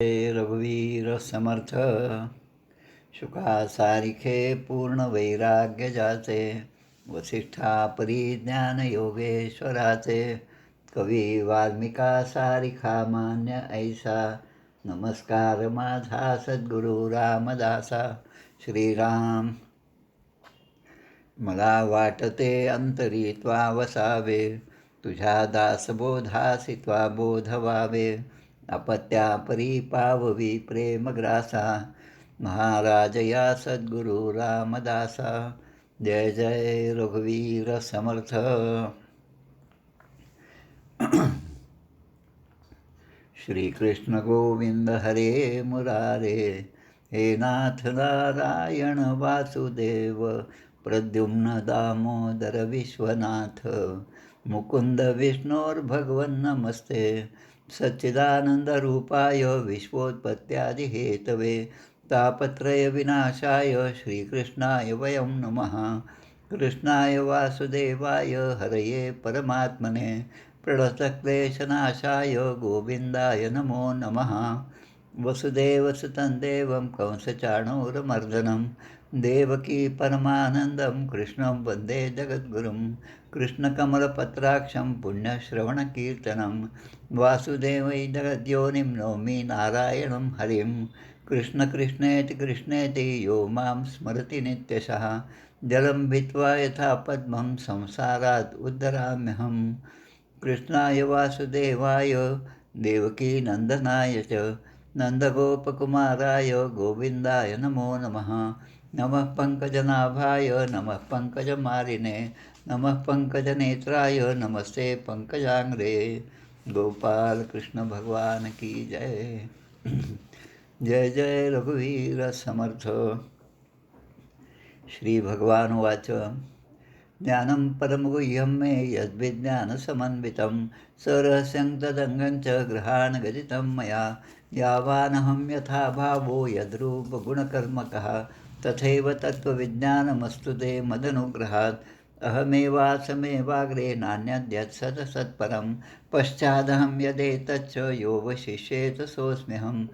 हे रघुवीर समर्थ शुकासारिखे पूर्ण वैराग्य जाचे वसिष्ठा परिज्ञान योगेश्वराचे कवी वाल्मिका सारिखा मान्य ऐसा नमस्कार माझा सद्गुरु रामदासा. श्रीराम मला वाटते अंतरी त्वा वसावे तुझ्या दासबोधासी त्वा बोध व्हावे अपत्या परी पाववी प्रेमग्रासा महाराज या सद्गुरु रामदासा. जय जय रघुवीर समर्थ. श्रीकृष्ण गोविंद हरे मुरारे हे नाथ नारायण वासुदेव प्रद्युम्न दामोदर विश्वनाथ मुकुंद विष्णोर्भगवन् नमस्ते सच्चिदानन्दरूपाय विश्वोत्पत्त्यादिहेतवे तापत्रय विनाशाय श्रीकृष्णाय वयं नमः. कृष्णाय वासुदेवाय हरये परमात्मने प्रणतक्लेशनाशाय गोविन्दाय नमो नमः. वसुदेवसुतं देवं कंसचाणूरमर्दनं देवकी परमानन्दं कृष्णं वन्दे जगद्गुरुं. कृष्णकमलपत्राक्षं पुण्यश्रवणकीर्तनं वासुदेवै जगद्योनिं नौमि नारायणं हरिं. कृष्णकृष्णेति कृष्णेति यो मां स्मरति नित्यशः जलं भित्त्वा यथा पद्मं संसारात् उद्धराम्यहम्. कृष्णाय वासुदेवाय देवकीनन्दनाय च नन्दगोपकुमाराय गोविन्दाय नमो नमः. नमः पङ्कजनाभाय नमः पङ्कजमालिने नमः पङ्कजनेत्राय नमस्ते पङ्कजाङ्ग्रे. गोपाल कृष्ण भगवान की जय. जय जय रघुवीर समर्थ. श्री भगवान वाच ज्ञानं परमगुह्यं मे यद्विज्ञानसमन्वितं सरहस्यं तदङ्गं च गृहाण गदितं मया यावानहं यथा भावो यद्रूपगुणकर्मकः तथैव तत्त्वविज्ञानमस्तु ते मदनुग्रहात्. अहमेवासमेवाग्रे नान्यद्यत्सत्सत्परं पश्चादहं यदेतच्च यो वशिष्येत सोऽस्म्यहम्.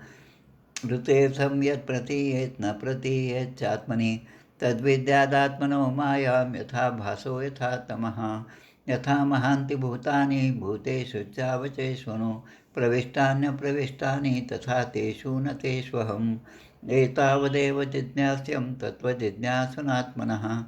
ऋतेऽर्थं यत् प्रतीयेत् न प्रतीयेच्चात्मनि तद्विद्यादात्मनो मायां यथा भासो यथा तमः. यथा महान्ति भूतानि भूतेषु चावचेष्वनु प्रविष्टान्यप्रविष्टानि तथा तेषु न तेष्वहम्. एतावदेव जिज्ञास्यं तत्त्वजिज्ञासुनात्मनः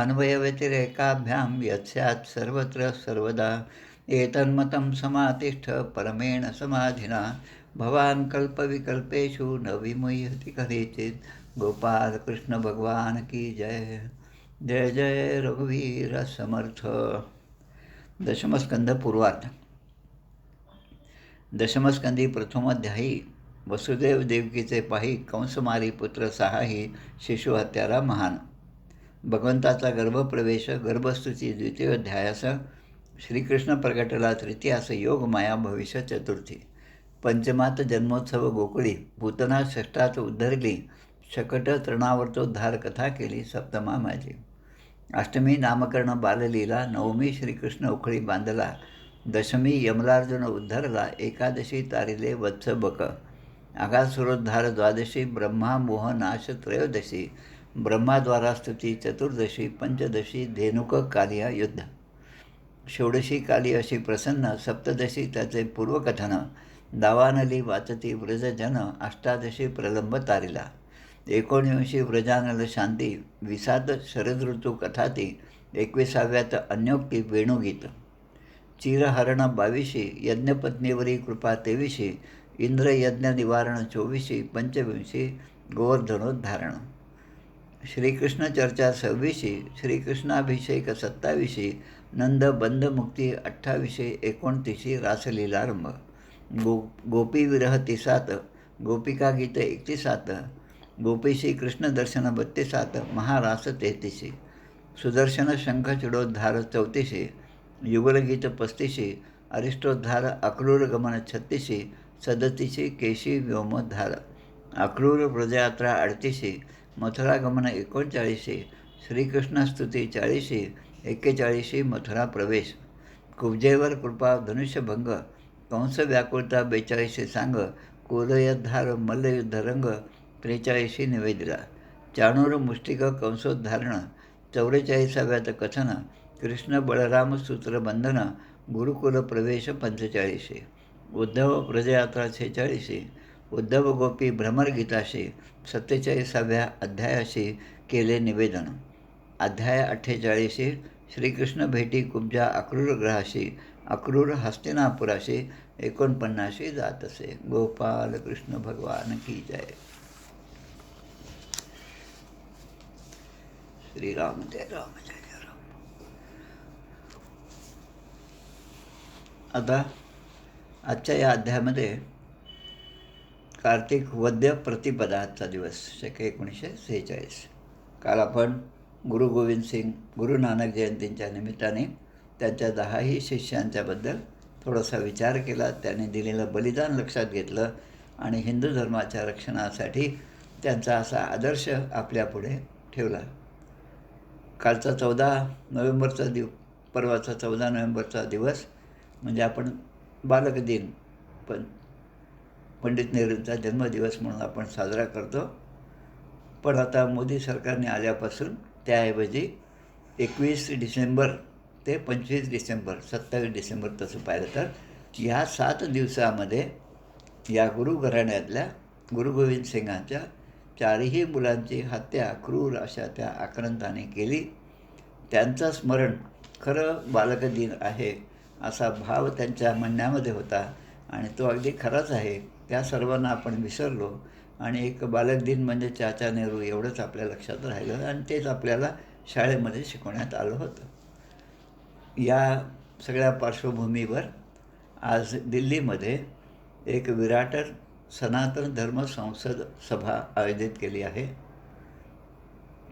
अन्वयव्यतिरेकाभ्यां यत् स्यात् सर्वत्र सर्वदा. एतन्मतं समातिष्ठ परमेण समाधिना भवान् कल्पविकल्पेषु न विमुह्यति कदाचित्. गोपाल कृष्ण भगवान की जय. जय जय रघुवीर समर्थ. दशमस्कंद पूर्वार्ध. दशमस्कंदी प्रथमोध्यायी वसुदेव देवकीचे पाही कंसमारी पुत्र सहाही शिशु हत्यारा महान. भगवंताचा गर्भप्रवेश गर्भस्तुती द्वितीय अध्यायास श्रीकृष्ण प्रगटला तृतीयास योग माया भविष्य चतुर्थी. पंचमात जन्मोत्सव गोकुळी पूतना षष्ठात उद्धरली शकट तृणावर्तोद्धार कथा केली सप्तमा माझी. अष्टमी नामकर्ण बाललीला नवमी श्रीकृष्ण उखळी बांधला दशमी यमलार्जुन उद्धरला एकादशी तारिले वत्स बक. आगासुरोद्धार द्वादशी ब्रह्मा मोहनाश त्रयोदशी ब्रह्माद्वारा स्तुती चतुर्दशी पंचदशी धेनुक कालिया युद्ध. षोडशी काली अशी प्रसन्न सप्तदशी त्याचे पूर्वकथन दावानली वाचती व्रजजन अष्टादशी प्रलंब तारिला. 19 व्रजानल शांती विसाद शरद ऋतू कथाती 21व्यात अन्योक्ती वेणुगीत. चिरहरण 22 यज्ञपत्नीवरी कृपा 23 इंद्रयज्ञ निवारण 24 पंचविंशी गोवर्धनोद्धारण. श्रीकृष्ण चर्चा 26 श्रीकृष्णाभिषेक 27 नंद बंधमुक्ती 28 29 रासलीलारंभ. गोपी विरह 30 गोपिका गीत 31 गोपीशी कृष्ण दर्शन 32 महारास 33 सुदर्शन शंख चिडोद्धार 34 युगलगीत 35 अरिष्टोद्धार अक्रूर गमन 36 37 केशी व्योमोद्धार. अक्रूर व्रजयात्रा 38 मथुरा गमन 39 श्रीकृष्णस्तुती 40 41 मथुरा प्रवेश. कुब्जेवर कृपा धनुष्यभंग कंस व्याकुळता 42 सांग कोलयद्धार मल्लयुद्ध रंग 43 निवेदिला. चाणूर मुष्टिक कंसोद्धारण 44व्यात कथन. कृष्ण बळराम सूत्रबंधन गुरुकुल प्रवेश 45. उद्धव प्रजयात्रा 46. उद्धव गोपी भ्रमरगीताशी 47व्या अध्यायाशी केले निवेदन. अध्याय 48. श्रीकृष्ण भेटी कुब्जा अक्रूर ग्रहाशी अक्रूर हस्तिनापुराशी 49 जात असे. गोपाल कृष्ण भगवान की जय. श्रीराम जय राम जय जय राम. आता आजच्या या अध्यायामध्ये कार्तिक वद्य प्रतिपदा आजचा दिवस शके 1946. काल आपण गुरु गोविंद सिंग गुरु नानक जयंतींच्या निमित्ताने त्यांच्या 10ही शिष्यांच्याबद्दल थोडासा विचार केला. त्यांनी दिलेलं बलिदान लक्षात घेतलं आणि हिंदू धर्माच्या रक्षणासाठी त्यांचा असा आदर्श आपल्यापुढे ठेवला. कालचा 14 नोव्हेंबरचा परवाचा 14 नोव्हेंबरचा दिवस म्हणजे आपण बालक दिन पंडित नेहरूंचा जन्मदिवस म्हणून आपण साजरा करतो. पण आता मोदी सरकारने आल्यापासून त्याऐवजी 21 डिसेंबर ते 25 डिसेंबर 27 डिसेंबर तसं पाहिलं तर ह्या 7 दिवसामध्ये या गुरु घराण्यातल्या गुरु गोविंद सिंगांच्या 4ही मुलांची हत्या क्रूर अशा त्या आक्रांताने केली. त्यांचं स्मरण खरं बालक दिन आहे असा भाव त्यांच्या म्हणण्यामध्ये होता आणि तो अगदी खराच आहे. त्या सर्वांना आपण विसरलो आणि एक बालक दिन म्हणजे चाचा नेहरू एवढंच आपल्या लक्षात राहिलं आणि तेच आपल्याला शाळेमध्ये शिकवण्यात आलं होतं. या सगळ्या पार्श्वभूमीवर आज दिल्लीमध्ये एक विराट सनातन धर्म संसद सभा आयोजित केली आहे.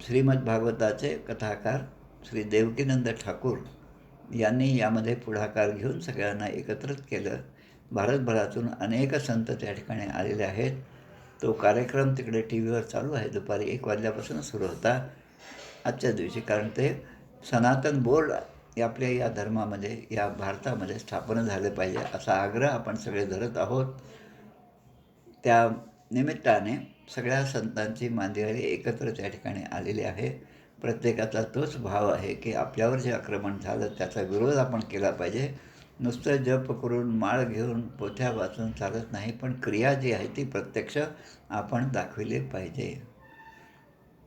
श्रीमद भागवताचे कथाकार श्री देवकीनंद ठाकूर यांनी यामध्ये पुढाकार घेऊन सगळ्यांना एकत्रित केलं. भारतभरातून अनेक संत त्या ठिकाणी आलेले आहेत. तो कार्यक्रम तिकडे टी व्हीवर चालू आहे. दुपारी 1 वाजल्यापासून सुरू होता आजच्या दिवशी. कारण ते सनातन बोर्ड आपल्या या धर्मामध्ये या भारतामध्ये स्थापन झाले पाहिजे असा आग्रह आपण सगळे धरत आहोत. त्या निमित्ताने सगळ्या संतांची मांदियाळी एकत्र त्या ठिकाणी आलेली आहे. प्रत्येकाचा तोच भाव आहे की आपल्यावर जे आक्रमण झालं त्याचा विरोध आपण केला पाहिजे. नुसतं जप करून माळ घेऊन पोथ्या वाचून चालत नाही, पण क्रिया जी आहे ती प्रत्यक्ष आपण दाखविली पाहिजे.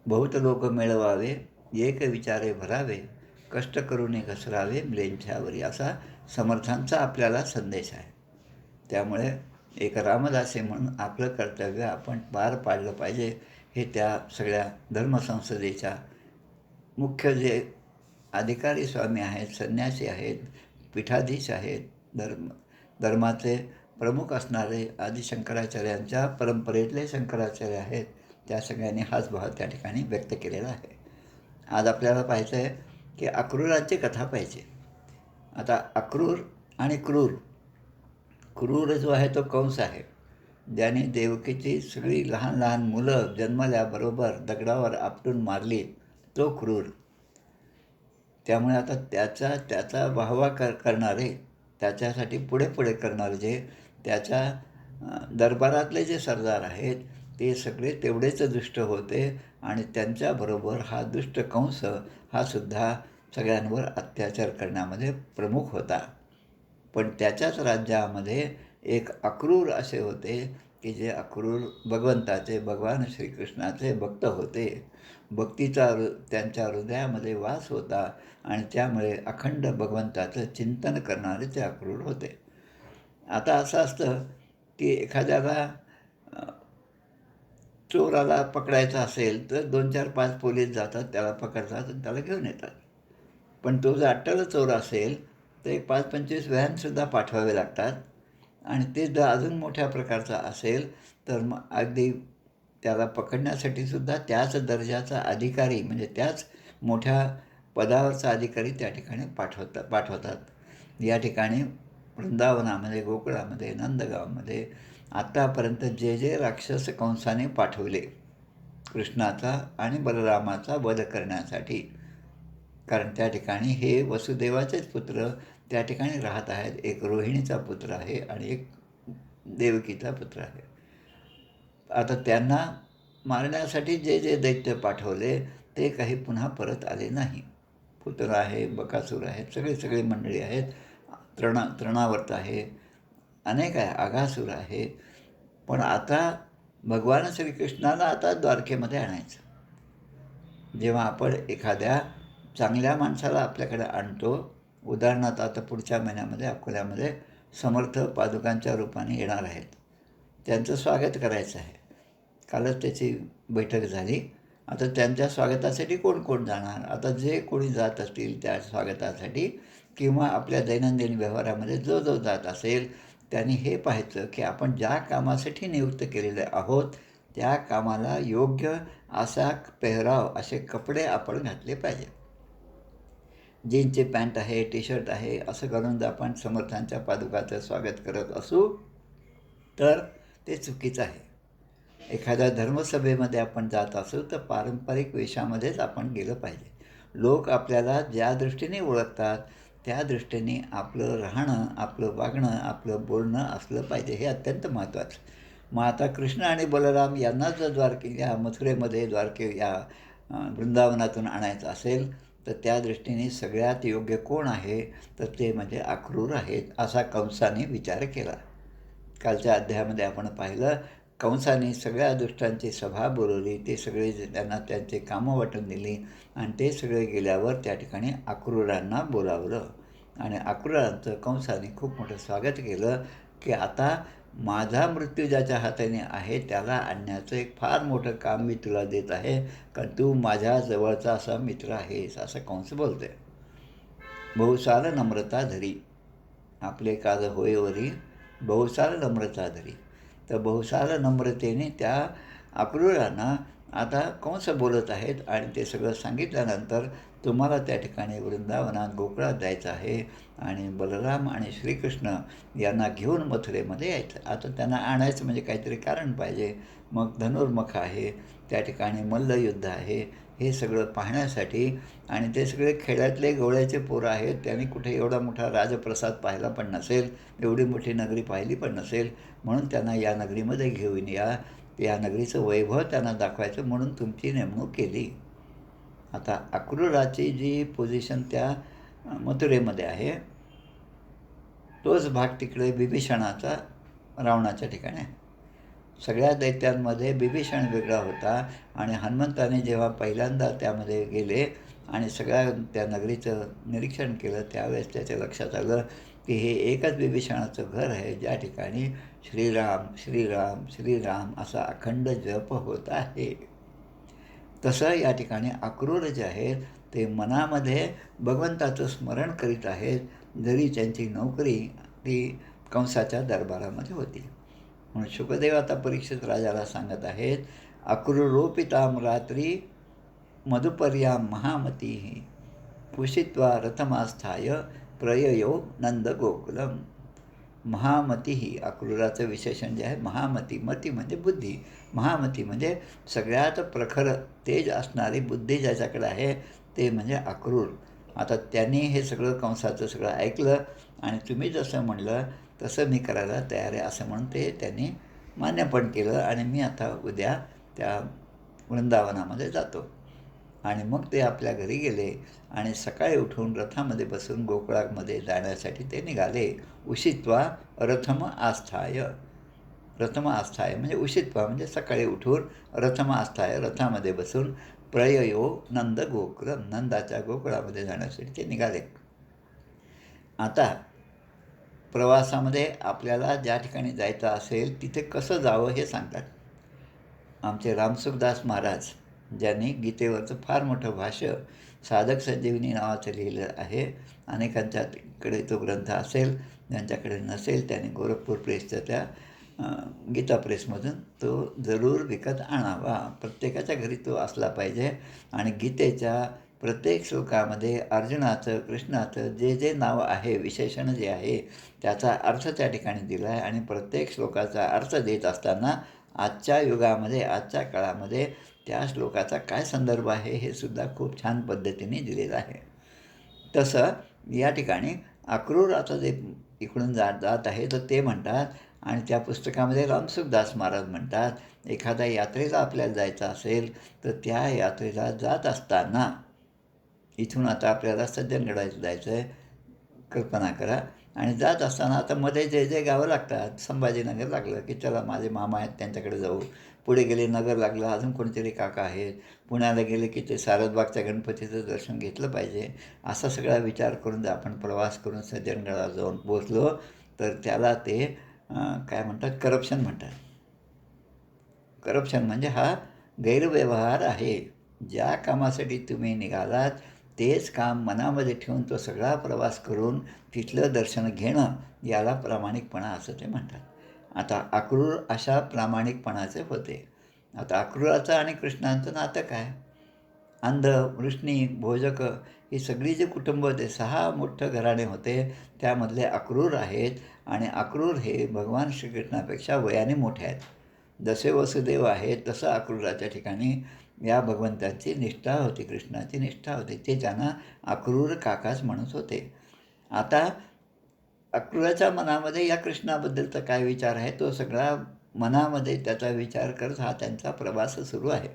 बहुत लोक मिळवावे एक विचारे भरावे कष्ट करून घसरावे म्लेंछावरी असा समर्थांचा आपल्याला संदेश आहे. त्यामुळे एक रामदासी म्हणून आपलं कर्तव्य आपण पार पाडलं पाहिजे. हे त्या सगळ्या धर्मसंसदेच्या मुख्य जे अधिकारी स्वामी आहेत, संन्यासी आहेत, पीठाधीश आहेत, धर्माचे प्रमुख असणारे आदि शंकराचार्यांच्या परंपरेतले शंकराचार्य आहेत, त्या सगळ्यांनी हाच भाव त्या ठिकाणी व्यक्त केलेला आहे. आज आपल्याला पाहायचं आहे की अक्रूराची कथा पाहिजे. आता अक्रूर आणि क्रूर. क्रूर जो आहे तो कंस आहे, ज्याने देवकीची सगळी लहान लहान मुलं जन्मल्याबरोबर दगडावर आपटून मारली, तो क्रूर. त्यामुळे आता त्याचा वाहवा करणारे, त्याच्यासाठी पुढे पुढे करणारे जे त्याच्या दरबारातले जे सरदार आहेत ते सगळे तेवढेच दुष्ट होते आणि त्यांच्याबरोबर हा दुष्ट कंस हा सुद्धा सगळ्यांवर अत्याचार करण्यामध्ये प्रमुख होता. पण त्याच्याच राज्यामध्ये एक अक्रूर असे होते की जे अक्रूर भगवंताचे, भगवान श्रीकृष्णाचे भक्त होते. भक्तीचा त्यांच्या हृदयामध्ये वास होता आणि त्यामुळे अखंड भगवंताचं चिंतन करणारे ते अक्रूर होते. आता असं असतं की एखाद्याला चोराला पकडायचा असेल तर 2, 4, 5 पोलीस जातात, त्याला पकडतात आणि त्याला घेऊन येतात. पण तो जर अट्टल चोर असेल तर 5-25 व्हॅनसुद्धा पाठवावे लागतात आणि ते जर अजून मोठ्या प्रकारचा असेल तर मग अगदी त्याला पकडण्यासाठी सुद्धा त्याच दर्जाचा अधिकारी म्हणजे त्याच मोठ्या पदावरचा अधिकारी त्या ठिकाणी पाठवतात. या ठिकाणी वृंदावनामध्ये, गोकुळामध्ये, नंदगावमध्ये आत्तापर्यंत जे राक्षस कंसाने पाठवले कृष्णाचा आणि बलरामाचा वध करण्यासाठी, कारण त्या ठिकाणी हे वसुदेवाचेच पुत्र त्या ठिकाणी राहत आहेत. एक रोहिणीचा पुत्र आहे आणि एक देवकीचा पुत्र आहे. आता त्यांना मारण्यासाठी जे जे दैत्य पाठवले ते काही पुन्हा परत आले नाही. पुतळा आहे, बकासूर आहेत, सगळे सगळे मंडळी आहेत, तृणावर्त आहे, अनेक आहे, अघासूर आहे. पण आता भगवान श्रीकृष्णाला आता द्वारकेमध्ये आणायचं. जेव्हा आपण एखाद्या चांगल्या माणसाला आपल्याकडे आणतो, उदाहरणार्थ आता पुढच्या महिन्यामध्ये अकोल्यामध्ये समर्थ पादुकांच्या रूपाने येणार आहेत. त्यांचं स्वागत करायचं आहे. कालच त्याची बैठक झाली. आता त्यांच्या स्वागतासाठी कोण कोण जाणार? आता जे कोणी जात असतील त्या स्वागतासाठी किंवा आपल्या दैनंदिन व्यवहारामध्ये जो जो जात असेल त्यांनी हे पाहायचं की आपण ज्या कामासाठी नियुक्त केलेले आहोत त्या कामाला योग्य असा पेहराव, असे कपडे आपण घातले पाहिजे. जीन्सचे पॅन्ट आहे, टी शर्ट आहे, असं घालून जर आपण समर्थांच्या पादुकाचं स्वागत करत असू तर ते चुकीचं आहे. एखाद्या धर्मसभेमध्ये आपण जात असू तर पारंपरिक वेशामध्येच आपण गेलं पाहिजे. लोक आपल्याला ज्या दृष्टीने ओळखतात त्या दृष्टीने आपलं राहणं, आपलं वागणं, आपलं बोलणं असलं पाहिजे. हे अत्यंत महत्त्वाचं. मग आता कृष्ण आणि बलराम यांना जर या मथुरेमध्ये या वृंदावनातून आणायचं असेल तर त्या दृष्टीने सगळ्यात योग्य कोण आहे तर ते म्हणजे अक्रूर आहेत, असा कंसाने विचार केला. कालच्या अध्यायामध्ये आपण पाहिलं, कंसाने सगळ्या दुष्टांची सभा बोलवली. ते सगळे त्यांना त्यांचे कामं वाटून दिली आणि ते सगळे गेल्यावर त्या ठिकाणी अक्रूरांना बोलावलं आणि अक्रूरांचं कंसाने खूप मोठं स्वागत केलं की आता माझा मृत्यू ज्याच्या हाताने आहे त्याला आणण्याचं एक फार मोठं काम मी तुला देत आहे, कारण तू माझ्या जवळचा असा मित्र आहेस, असं कंस बोलतोय. बहुसार नम्रता धरी आपले काज होईवरी बहुसार नम्रता धरी. तर बहुसार नम्रतेने त्या अक्रूरांना आता कंस बोलत आहेत आणि ते सगळं सांगितल्यानंतर तुम्हाला त्या ठिकाणी वृंदावनात गोकुळात जायचं आहे आणि बलराम आणि श्रीकृष्ण यांना घेऊन मथुरेमध्ये यायचं. आता त्यांना आणायचं म्हणजे काहीतरी कारण पाहिजे. मग धनुर्मुख आहे, त्या ठिकाणी मल्लयुद्ध आहे, हे सगळं पाहण्यासाठी. आणि ते सगळे खेड्यातले गवळ्याचे पोरं आहेत, त्यांनी कुठे एवढा मोठा राजप्रसाद पाहिला पण नसेल, एवढी मोठी नगरी पाहिली पण नसेल, म्हणून त्यांना या नगरीमध्ये घेऊन या नगरीचं वैभव त्यांना दाखवायचं म्हणून तुमची नेमणूक केली. आता अक्रूराची जी पोझिशन त्या मथुरेमध्ये आहे तोच भाग तिकडे बिभीषणाचा रावणाच्या ठिकाणी आहे. सगळ्या दैत्यांमध्ये बिभीषण वेगळा होता आणि हनुमंताने जेव्हा पहिल्यांदा त्यामध्ये गेले आणि सगळ्या त्या नगरीचं निरीक्षण केलं त्यावेळेस त्याच्या लक्षात आलं की हे एकच बिभीषणाचं घर आहे ज्या ठिकाणी श्रीराम श्रीराम श्रीराम असा अखंड जप होत आहे. तसं या ठिकाणी अक्रूर जे आहेत ते मनामध्ये भगवंताचं स्मरण करीत आहेत, जरी त्यांची नोकरी ती कंसाच्या दरबारामध्ये होती. म्हणून शुकदेव आता परीक्षित राजाला सांगत आहेत, अक्रूरोपितां रात्री मधुपर्यां महामती पुषित्वा रथमास्थाय प्रययो नंदगोकुलम. महामती ही अक्रूराचं विशेषण जे आहे महामती. मती म्हणजे बुद्धी, महामती म्हणजे सगळ्यात प्रखर तेज असणारी बुद्धी ज्याच्याकडे आहे ते म्हणजे अक्रूर. आता त्यांनी हे सगळं कंसाचं सगळं ऐकलं आणि तुम्ही जसं म्हणलं तसं मी करायला तयार आहे असं म्हणून ते त्यांनी मान्य पण केलं आणि मी आता उद्या त्या वृंदावनामध्ये जातो. आणि मग ते आपल्या घरी गेले आणि सकाळी उठून रथामध्ये बसून गोकुळामध्ये जाण्यासाठी ते निघाले. उषित्वा रथम आस्थाय. रथम आस्थाय म्हणजे उषित्वा म्हणजे सकाळी उठून रथम आस्थाय रथामध्ये बसून प्रययो नंद गोकुळम नंदाच्या गोकुळामध्ये जाण्यासाठी ते निघाले. आता प्रवासामध्ये आपल्याला ज्या ठिकाणी जायचं असेल तिथे कसं जावं हे सांगतात आमचे रामसुखदास महाराज, ज्यांनी गीतेवरचं फार मोठं भाष्य साधक संजीवनी नावाचं लिहिलं आहे. अनेकांच्याकडे तो ग्रंथ असेल, ज्यांच्याकडे नसेल त्यांनी गोरखपूर प्रेसच्या त्या गीता प्रेसमधून तो जरूर विकत आणावा. प्रत्येकाच्या घरी तो असला पाहिजे. आणि गीतेच्या प्रत्येक श्लोकामध्ये अर्जुनाचं कृष्णाचं जे जे नाव आहे, विशेषण जे आहे त्याचा अर्थ त्या ठिकाणी दिला आहे. आणि प्रत्येक श्लोकाचा अर्थ देत असताना आजच्या युगामध्ये आजच्या काळामध्ये त्या श्लोकाचा काय संदर्भ आहे हे सुद्धा खूप छान पद्धतीने दिलेलं आहे. तसं या ठिकाणी अक्रूर आता जे इकडून जात आहे तर ते म्हणतात आणि त्या पुस्तकामध्ये रामसुखदास महाराज म्हणतात, एखाद्या यात्रेला आपल्याला जायचं असेल, तर त्या यात्रेला जात असताना इथून आता आपल्याला सज्जनगडाला जायचं आहे, कल्पना करा. आणि जात असताना आता मध्ये जे जे गावं लागतात, संभाजीनगर लागलं की चला माझे मामा आहेत त्यांच्याकडे जाऊ. पुढे गेले नगर लागलं, अजून कोणीतरी काका आहेत. पुण्याला गेले की ते सारसबागच्या गणपतीचं दर्शन घेतलं पाहिजे. असा सगळा विचार करून जर आपण प्रवास करून सज्जनगडाला जाऊन पोहोचलो, तर त्याला ते काय म्हणतात, करप्शन म्हणतात. करप्शन म्हणजे हा गैरव्यवहार आहे. ज्या कामासाठी तुम्ही निघालात तेच काम मनामध्ये ठेवून तो सगळा प्रवास करून तिथलं दर्शन घेणं, याला प्रामाणिकपणा असं ते म्हणतात. आता अक्रूर अशा प्रामाणिकपणाचे होते. आता अक्रूराचं आणि कृष्णांचं नातं काय? अंध, वृष्णी, भोजक ही सगळी जी कुटुंब होते, 6 मोठं घराणे होते. त्यामधले अक्रूर आहेत आणि अक्रूर हे भगवान श्रीकृष्णापेक्षा वयाने मोठे आहेत. जसे वसुदेव आहेत तसं अक्रूराच्या ठिकाणी या भगवंताची निष्ठा होती, कृष्णाची निष्ठा होती. ते त्यांना अक्रूर काकाच म्हणत होते. आता अक्रूराच्या मनामध्ये या कृष्णाबद्दलचा काय विचार आहे, तो सगळा मनामध्ये त्याचा विचार करत हा त्यांचा प्रवास सुरू आहे.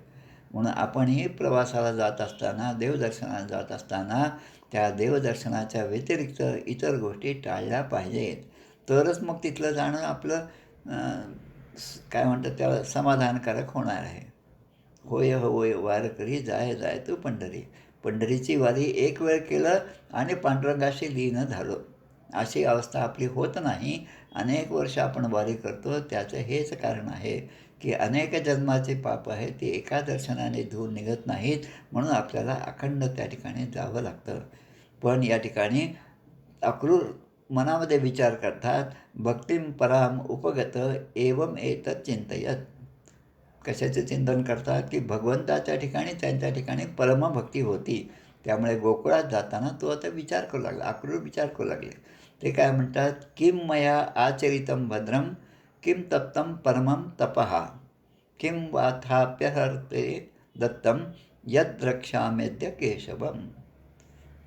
म्हणून आपणही प्रवासाला जात असताना, देवदर्शनाला जात असताना त्या देवदर्शनाच्या व्यतिरिक्त इतर गोष्टी टाळल्या पाहिजेत. तरच मग तिथलं जाणं आपलं काय म्हणतात त्याला, समाधानकारक होणार आहे. होय होय वारकरी जाय जाय तू पंढरी. पंढरीची वारी एक वेळ केलं आणि पांडुरंगाशी लीन झालो. अशी अवस्था आपली होत नाही. अनेक वर्ष आपण वारी करतो, त्याचं हेच कारण आहे की अनेक जन्माचे पाप आहे ती एका दर्शनाने धुवून निघत नाहीत. म्हणून आपल्याला अखंड त्या ठिकाणी जावं लागतं. पण या ठिकाणी अक्रूर मनामध्ये विचार करतात, भक्तिम पराम उपगत एवम एतत् चिंतयत. कशाचे चिंतन करतात की भगवंताच्या ठिकाणी त्यांच्या ठिकाणी परमभक्ती होती. त्यामुळे गोकुळात जाताना तो आता विचार करू लागला, अक्रूर विचार करू लागले. ते काय म्हणतात, किम मया आचरितम भद्रम किम तप्तम परमम तपः किम वाथाप्यहर्ते दत्तम यद द्रक्ष्यामेद्य केशवम.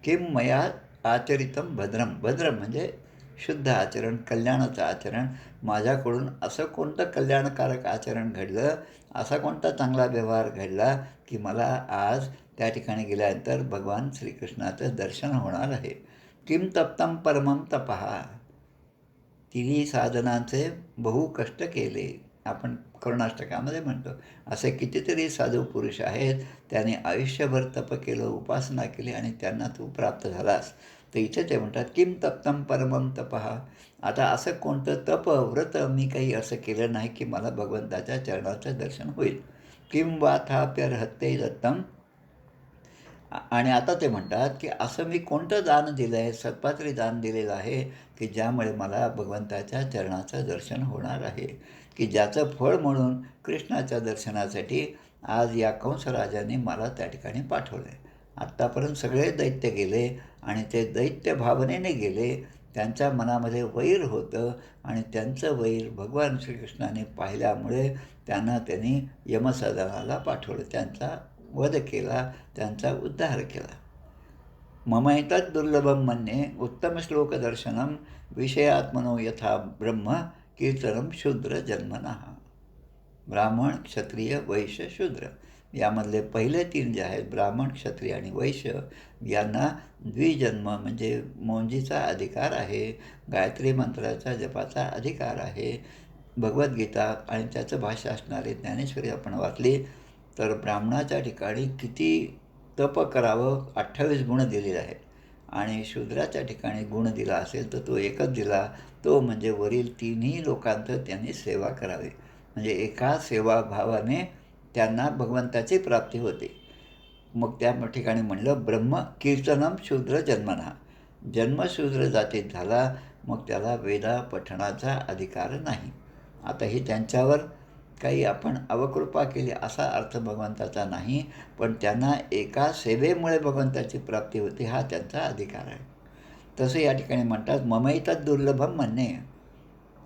किम मया आचरितम भद्रम. भद्रम म्हणजे शुद्ध आचरण, कल्याणाचं आचरण. माझ्याकडून असं कोणतं कल्याणकारक आचरण घडलं, असा कोणता चांगला व्यवहार घडला की मला आज त्या ठिकाणी गेल्यानंतर भगवान श्रीकृष्णाचं दर्शन होणार आहे. किम तप्तम परमम तपः. तिन्ही साधनांचे बहु कष्ट केले. आपण करुणाष्टकामध्ये म्हणतो, असे कितीतरी साधू पुरुष आहेत, त्याने आयुष्यभर तप केलं, उपासना केली आणि त्यांना तू प्राप्त झालास. तर इथे ते म्हणतात, किम तप्तम परमम तपः. आता असं कोणतं तप, व्रत मी काही असं केलं नाही की मला भगवंताच्या चरणाचं दर्शन होईल. किम वाथाप्यर्हते दत्तम. आणि आता ते म्हणतात की असं मी कोणतं दान दिलं आहे, सत्पात्री दान दिलेलं आहे की ज्यामुळे मला भगवंताच्या चरणाचं दर्शन होणार आहे, की ज्याचं फळ म्हणून कृष्णाच्या दर्शनासाठी आज या कंसराजाने मला त्या ठिकाणी पाठवलं आहे. आत्तापर्यंत सगळे दैत्य गेले आणि ते दैत्य भावनेने गेले. त्यांच्या मनामध्ये वैर होतं आणि त्यांचं वैर भगवान श्रीकृष्णाने पाहिल्यामुळे त्यांनी यमसदनाला पाठवलं, त्यांचा वध केला, त्यांचा उद्धार केला. ममैतत् दुर्लभम मन्ये उत्तम श्लोकदर्शनम विषयात्मनो यथा ब्रह्म कीर्तनम शूद्र जन्मनः. ब्राह्मण, क्षत्रिय, वैश्य, शूद्र यामधले पहिले 3 जे आहेत, ब्राह्मण, क्षत्रिय आणि वैश्य, यांना द्विजन्म म्हणजे मोंजीचा अधिकार आहे, गायत्री मंत्राचा जपाचा अधिकार आहे. भगवद्गीता आणि त्याचं भाष्य असणारे ज्ञानेश्वरी आपण वाचली तर ब्राह्मणाच्या ठिकाणी किती तप करावं 28 गुण दिलेले आहेत आणि शूद्राच्या ठिकाणी गुण दिला असेल तर तो एकच दिला, तो म्हणजे वरील तिन्ही लोकांचं त्यांनी सेवा करावी. म्हणजे एका सेवाभावाने त्यांना भगवंताची प्राप्ती होते. मग त्या ठिकाणी म्हणलं ब्रह्म कीर्तनम शूद्र जन्मना. जन्म शूद्र जातीत झाला, मग त्याला वेदा पठणाचा अधिकार नाही. आता ही त्यांच्यावर काही आपण अवकृपा केली असा अर्थ भगवंताचा नाही, पण त्यांना एका सेवेमुळे भगवंताची प्राप्ती होती, हा त्यांचा अधिकार आहे. तसं या ठिकाणी म्हणतात ममैतत् दुर्लभम म्हणणे,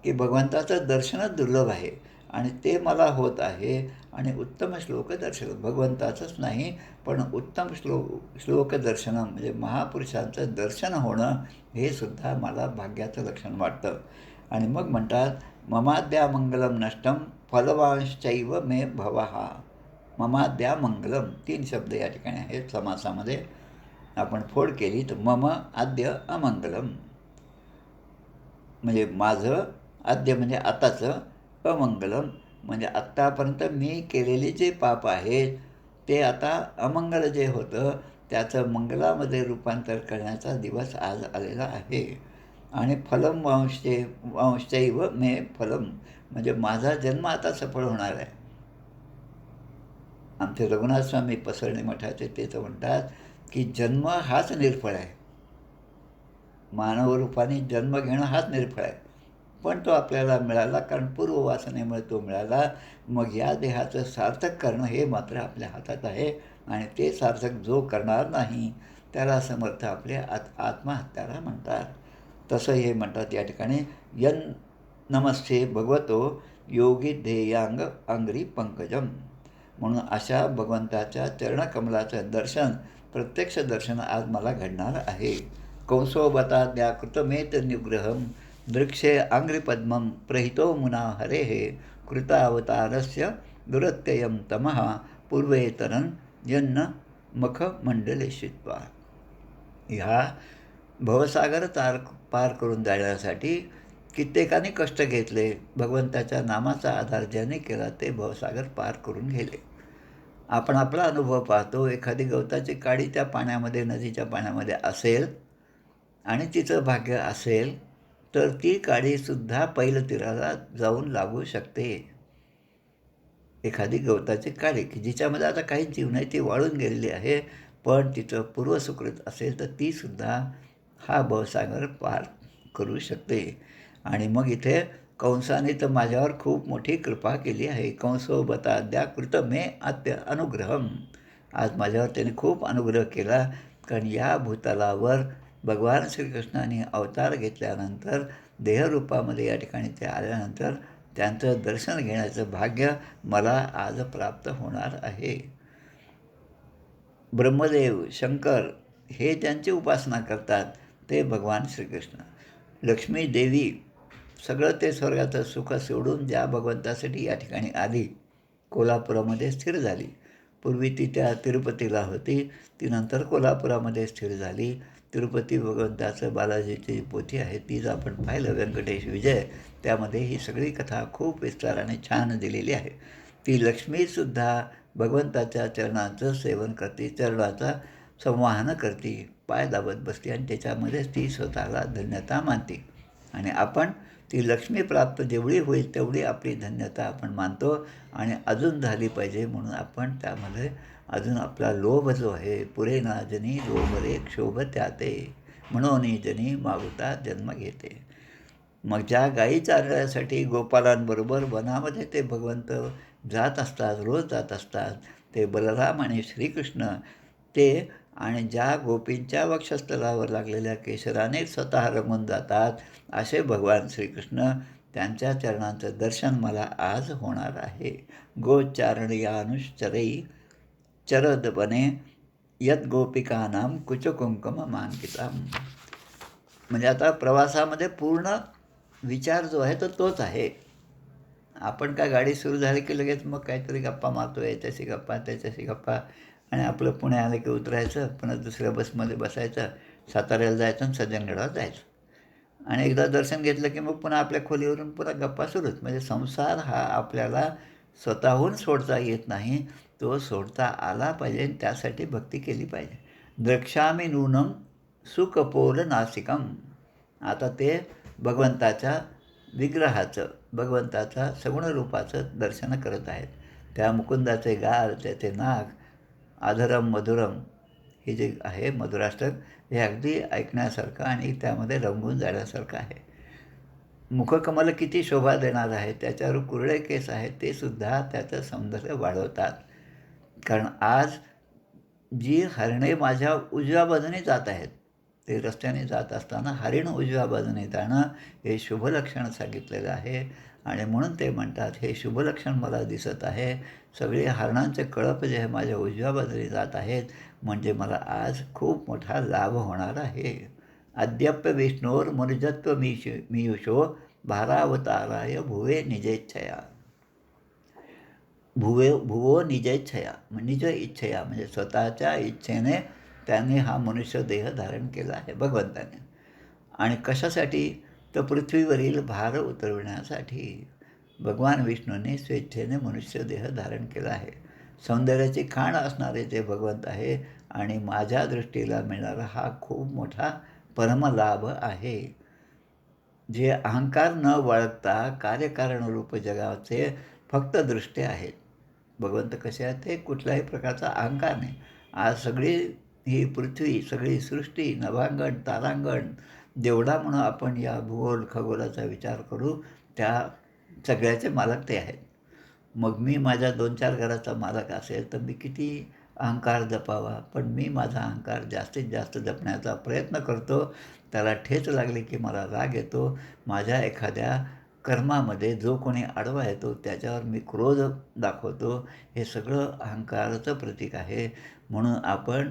की भगवंताचं दर्शनच दुर्लभ आहे आणि ते मला होत आहे. आणि उत्तम श्लोक दर्शन, भगवंताचंच नाही पण उत्तम श्लोक दर्शनं म्हणजे महापुरुषांचं दर्शन होणं, हे सुद्धा मला भाग्याचं लक्षण वाटतं. आणि मग म्हणतात ममाद्या मंगलम नष्टम फलवांश्चैव मे भवहा. ममाद्या मंगलम 3 शब्द या ठिकाणी आहेत समासामध्ये. आपण फोड केली तर मम आद्य अमंगलम, म्हणजे माझं, आद्य म्हणजे आताचं, अमंगलम म्हणजे आत्तापर्यंत मी केलेले जे पाप आहेत ते आता अमंगल जे होतं त्याचं मंगलामध्ये रूपांतर करण्याचा दिवस आज आलेला आहे. आणि फलम वांश्चैव मे फलम म्हणजे माझा जन्म आता सफळ होणार आहे. आमचे रघुनाथ स्वामी पसरणे मठाचे ते तर म्हणतात की जन्म हाच निर्फळ आहे. मानव रूपाने जन्म घेणं हाच निर्फळ आहे, पण तो आपल्याला मिळाला कारण पूर्ववासनेमुळे तो मिळाला. मग या देहाचं सार्थक करणं हे मात्र आपल्या हातात आहे. आणि ते सार्थक जो करणार नाही त्याला समर्थ आपले आत्महत्याला म्हणतात. तसं हे म्हणतात या ठिकाणी यन नमस्ते भगवतो योगी ध्येयांग अंग्री पंकजम. म्हणून अशा भगवंताच्या चरणकमलाचं दर्शन, प्रत्यक्ष दर्शन आज मला घडणार आहे. कंसोबताद्या कृतमेत निग्रहम दृक्षे आंग्रिपद्मं प्रहितो मुना हरेः कृतावतारस्य दुरत्ययं तमः पूर्वेतरं यन्न मखमंडले शित्वा. ह्या भवसागर पार करून जाण्यासाठी कित्येकाने कष्ट घेतले. भगवंताच्या नामाचा आधार ज्याने केला ते भवसागर पार करून गेले. आपण आपला अनुभव पाहतो. एखादी गवताची काडी त्या पाण्यामध्ये, नदीच्या पाण्यामध्ये असेल आणि तिचं भाग्य असेल तर ती काडीसुद्धा पैलतीराला जाऊन लागू शकते. एखादी गवताची काडी की जिच्यामध्ये आता काही जीव नाही, ती वाळून गेलेली आहे, पण तिचं पूर्वसुकृत असेल तर तीसुद्धा हा भवसागर पार करू शकते. आणि मग इथे कंसाने तर माझ्यावर खूप मोठी कृपा केली आहे. कंसो बताद्या कृत मे अत्य अनुग्रहम. आज माझ्यावर त्याने खूप अनुग्रह केला, कारण या भूतलावर भगवान श्रीकृष्णाने अवतार घेतल्यानंतर देहरूपामध्ये या ठिकाणी ते आल्यानंतर त्यांचं दर्शन घेण्याचं भाग्य मला आज प्राप्त होणार आहे. ब्रह्मदेव, शंकर हे ज्यांची उपासना करतात ते भगवान श्रीकृष्ण. लक्ष्मी देवी सगळं ते स्वर्गाचं सुख सोडून ज्या भगवंतासाठी या ठिकाणी आली, कोल्हापुरामध्ये स्थिर झाली. पूर्वी ती त्या तिरुपतीला होती, ती नंतर कोल्हापुरामध्ये स्थिर झाली. तिरुपती भगवंताचं बालाजीची पोथी आहे तीच आपण पाहिलं, व्यंकटेश विजय, त्यामध्ये ही सगळी कथा खूप विस्ताराने छान दिलेली आहे. ती लक्ष्मीसुद्धा भगवंताच्या चरणाचं सेवन करते, चरणाचा संवाहन करते, पाय दाबत बसते आणि त्याच्यामध्येच ती स्वतःला धन्यता मानते. आणि आपण ती लक्ष्मी प्राप्त जेवढी होईल तेवढी आपली धन्यता आपण मानतो आणि अजून झाली पाहिजे म्हणून आपण त्यामध्ये अजून आपला लोभ जो आहे, पुरे ना जनी लोभरे क्षोभ त्याते म्हणून जनी मागुता जन्म घेते. मग ज्या गायी चारण्यासाठी गोपालांबरोबर वनामध्ये ते भगवंत जात असतात, रोज जात असतात, ते बलराम आणि श्रीकृष्ण ते, आणि ज्या गोपींच्या वक्षस्थलावर लागलेल्या केशराने स्वतः रंगून जातात असे भगवान श्रीकृष्ण, त्यांच्या चरणांचं दर्शन मला आज होणार आहे. गोचारणयानुश्चरै चरद बने यद गोपिकानाम कुचकुंकुम मानकिताम. म्हणजे आता प्रवासामध्ये पूर्ण विचार जो आहे तो तोच आहे. आपण काय गाडी सुरू झाली की लगेच मग काहीतरी गप्पा मारतो, याच्याशी गप्पा त्याच्याशी गप्पा, आणि आपलं पुणे आलं की उतरायचं, पुन्हा दुसऱ्या बसमध्ये बसायचं, साताऱ्याला जायचं आणि सज्जनगडावर जायचं. आणि एकदा दर्शन घेतलं की मग पुन्हा आपल्या खोलीवरून पुन्हा गप्पा सुरूच. म्हणजे संसार हा आपल्याला स्वतःहून सोडता येत नाही, तो सोडता आला पाहिजे आणि त्यासाठी भक्ती केली पाहिजे. द्रक्ष्यामी नूनम सुकपोल नासिकम. आता ते भगवंताच्या विग्रहाचं, भगवंताच्या सगुण रूपाचं दर्शन करत आहेत. त्या मुकुंदाचे गाल, त्याचे नाक, आधरम मधुरम हे जे आहे मधुराष्टक, हे अगदी ऐकण्यासारखं आणि त्यामध्ये रंगून जाण्यासारखं आहे. मुखकमल किती शोभा देणार आहे, त्याच्यावर कुरळे केस आहेत ते सुद्धा त्याचं सौंदर्य वाढवतात. कारण आज जी हरणे माझ्या उजव्या बाजूने जात आहेत, ते रस्त्याने जात असताना हरिण उजव्या बाजूने जाणं हे शुभलक्षण सांगितलेलं आहे. आणि म्हणून ते म्हणतात हे शुभलक्षण मला दिसत आहे. सगळे हरणांचे कळप जे माझ्या उजव्या बाजूने जात आहेत, म्हणजे मला आज खूप मोठा लाभ होणार आहे. अद्यप्य विष्णोर मनुजत्व मीयुषो भारावताराय भुवे निजेच्छया. भुवो निजेच्छया, निज इच्छया, म्हणजे स्वतःच्या इच्छेने त्याने हा मनुष्य देह धारण केला आहे भगवंताने. आणि कशासाठी? तर पृथ्वीवरील भार उतरविण्यासाठी भगवान विष्णूने स्वेच्छेने मनुष्य देह धारण केला आहे. सौंदर्याची खाण असणारे ते भगवंत आहे आणि माझ्या दृष्टीला मिळणारा हा खूप मोठा परमलाभ आहे. जे अहंकार न बाळगता कार्यकारणरूप जगाचे फक्त दृष्टे आहेत. भगवंत कसे आहेत? ते कुठल्याही प्रकारचा अहंकार नाही. आज सगळी ही पृथ्वी, सगळी सृष्टी, नभांगण, तारांगण जेवढा म्हणून आपण या भूगोल खगोलाचा विचार करू, त्या सगळ्याचे मालक ते आहेत. मग मी माझ्या 2-4 घराचा मालक असेल तर मी किती अहंकार जपावा, पण मी माझा अहंकार जास्तीत जास्त जपण्याचा प्रयत्न करतो. त्याला ठेच लागली की मला राग येतो. माझ्या एखाद्या कर्मामध्ये जो कोणी आडवा येतो त्याच्यावर मी क्रोध दाखवतो. हे सगळं अहंकाराचं प्रतीक आहे. म्हणून आपण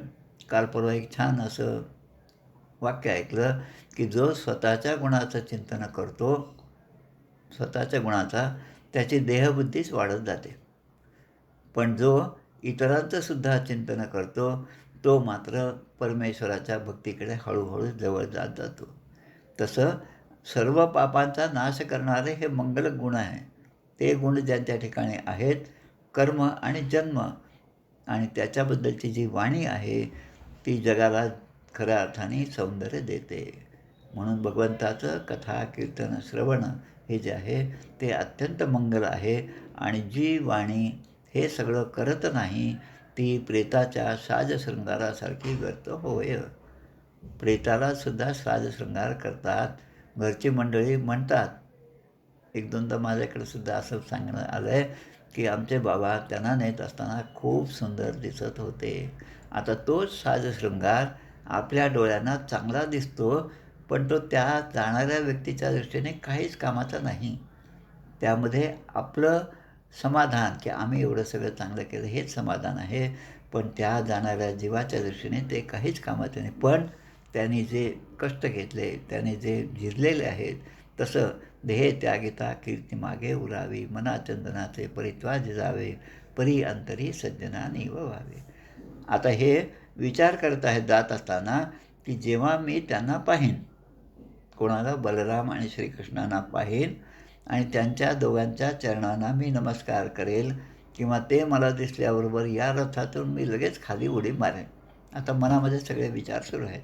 काल परवा एक छान असं वाक्य ऐकलं की जो स्वतःच्या गुणाचं चिंतन करतो, स्वतःच्या गुणाचा, त्याची देहबुद्धीच वाढत जाते. पण जो इतरांचं सुद्धा चिंतन करतो तो मात्र परमेश्वराच्या भक्तीकडे हळूहळू जवळ जात जातो. तसं सर्व पापांचा नाश करणारे हे मंगल गुण आहे. ते गुण ज्यांच्या ठिकाणी आहेत, कर्म आणि जन्म आणि त्याच्याबद्दलची जी वाणी आहे ती जगाला खऱ्या अर्थाने सौंदर्य देते. म्हणून भगवंताचं कथा, कीर्तन, श्रवण हे जे आहे ते अत्यंत मंगल आहे. आणि जी वाणी हे सगळं करत नाही ती प्रेताच्या साजशृंगारासारखी व्यर्थ होय. प्रेतालासुद्धा साजशृंगार करतात. घरची मंडळी म्हणतात, एक दोनदा माझ्याकडे सुद्धा असं सांगण्यात आलं आहे की आमचे बाबा त्यांना नेत असताना खूप सुंदर दिसत होते. आता तोच साजशृंगार आपल्या डोळ्यांना चांगला दिसतो, पण तो त्या जाणाऱ्या व्यक्तीच्या दृष्टीने काहीच कामाचा नाही. त्यामध्ये आपलं समाधान की आम्ही एवढं सगळं चांगलं केलं हेच समाधान आहे, पण त्या जाणाऱ्या जीवाच्या दृष्टीने ते काहीच कामाचं नाही. पण त्यांनी जे कष्ट घेतले, त्याने जे झिरलेले आहेत, तसं देहे त्यागिता कीर्ती मागे उरावी, मना चंदनाचे परित्वाज जावे, परी अंतरी सज्जनानी व्हावे. आता हे विचार करत आहेत जात असताना की जेव्हा मी त्यांना पाहीन, कोणाला? बलराम आणि श्रीकृष्णांना पाहीन आणि त्यांच्या दोघांच्या चरणांना मी नमस्कार करेल किंवा ते मला दिसल्याबरोबर या रथातून मी लगेच खाली उडी मारेन. आता मनामध्ये सगळे विचार सुरू आहेत.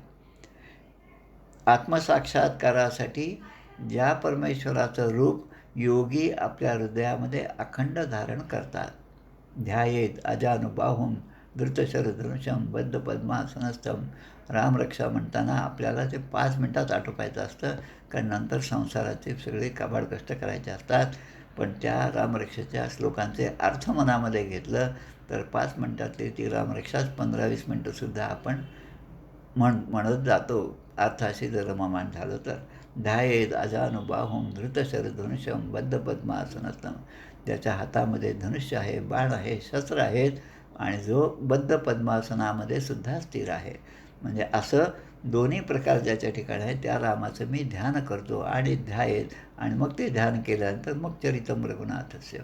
आत्मसाक्षात्कारासाठी ज्या परमेश्वराचं रूप योगी आपल्या हृदयामध्ये अखंड धारण करतात. ध्यायेत अजानुबाहुं धृतशरधनुषं बद्ध पद्मासनस्थं. रामरक्षा म्हणताना आपल्याला ते 5 मिनटात आटोपायचं असतं, कारण नंतर संसाराचे सगळे काबाड कष्ट करायचे असतात. पण त्या रामरक्षेच्या श्लोकांचे अर्थ मनामध्ये घेतलं तर 5 मिनटातली ती रामरक्षाच 15-20 मिनटंसुद्धा आपण म्हणत जातो, अर्थाशी जर रममाण झालं तर. ध्यायेत अजानुबाहुं धृतशरधनुषं बद्ध पद्मासनस्थं. ज्याच्या हातामध्ये धनुष्य आहे, बाण आहे, शस्त्र आहेत आणि जो बद्ध पद्मासनामध्ये सुद्धा स्थिर आहे. म्हणजे असं दोन्ही प्रकार ज्याच्या ठिकाणी आहे त्या रामाचं मी ध्यान करतो आणि ध्यायेत. आणि मग ते ध्यान केल्यानंतर मग चरितम रघुनाथस्य.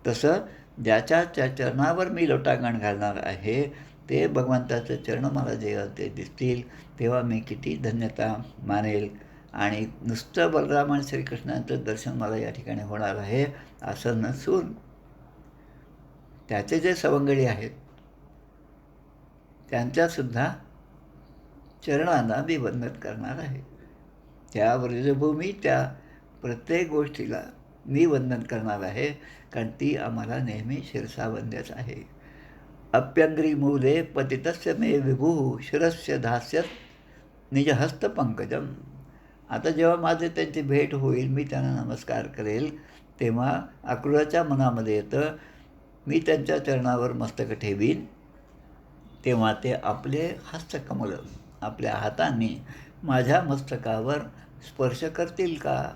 तसं ज्याच्या चरणावर मी लोटांगण घालणार आहे ते भगवंताचं चरण मला जेव्हा ते दिसतील तेव्हा मी किती धन्यता मानेल. आणि नुसतं बलराम आणि श्रीकृष्णांचं दर्शन मला या ठिकाणी होणार आहे असं नसून त्याचे जे सवंगडी आहेत त्यांच्यासुद्धा चरणांना मी वंदन करणार आहे. त्या व्रजभूमी त्या प्रत्येक गोष्टीला मी वंदन करणार आहे, कारण ती आम्हाला नेहमी शिरसावंद्यच आहे. अप्यंग्री मूले पतितस्य मे विभू शिरस्य धास्यत निजहस्तपंकजम. आता जेव्हा माझे त्यांची भेट होईल, मी त्यांना नमस्कार करेल, तेव्हा अक्रूराच्या मनामध्ये येतं मी त्यांच्या चरणावर मस्तक ठेवीन, तेव्हा ते आपले हस्तकमल आपल्या हातांनी माझ्या मस्तकावर स्पर्श करतील का?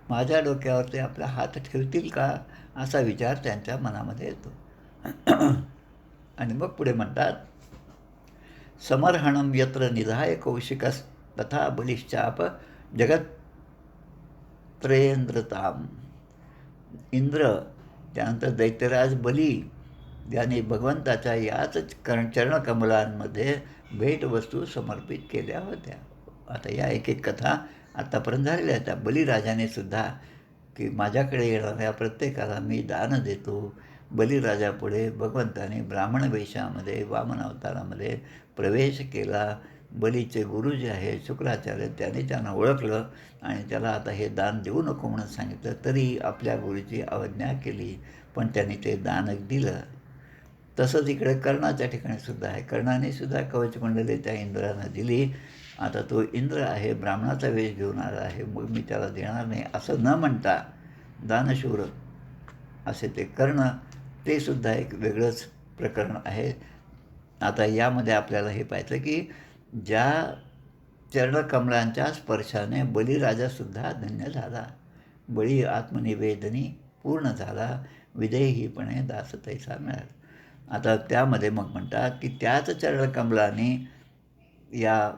माझ्या डोक्यावर ते आपला हात ठेवतील का? असा विचार त्यांच्या मनामध्ये येतो. आणि मग पुढे म्हणतात, समर्हणं यत्र निधाय कौशिकस तथा बलिश्चाप जगत त्रयेंद्रताम. इंद्र, त्यानंतर दैत्यराज बली याने भगवंताच्या याच चरणकमलांमध्ये भेटवस्तू समर्पित केल्या होत्या. आता या एक एक कथा आत्तापर्यंत झालेल्या आहेत. त्या बलिराजाने सुद्धा की माझ्याकडे येणाऱ्या प्रत्येकाला मी दान देतो. बलिराजापुढे भगवंताने ब्राह्मण वेशामध्ये वामन अवतारामध्ये प्रवेश केला. बलीचे गुरु जे आहे शुक्राचार्य, त्याने त्यांना ओळखलं आणि त्याला आता हे दान देऊ नको म्हणून सांगितलं. तरी आपल्या गुरुची अवज्ञा केली, पण त्यांनी ते दान दिलं. तसंच इकडे कर्णाच्या ठिकाणी सुद्धा आहे. कर्णाने सुद्धा कवचकुंडले त्या इंद्रानं दिली. आता तो इंद्र आहे, ब्राह्मणाचा वेश घेऊन आला आहे, मग मी त्याला देणार नाही असं न म्हणता दानशूर असे ते कर्ण, ते सुद्धा एक वेगळंच प्रकरण आहे. आता यामध्ये आपल्याला हे पाहायचं की ज्या चरणकमलांच्या स्पर्शाने बलिराजासुद्धा धन्य झाला. बळी आत्मनिवेदनी पूर्ण झाला, विदेहीपणे दास तैसा मिळाला. आता त्यामध्ये मग म्हणतात की त्याच चरणकमलाने या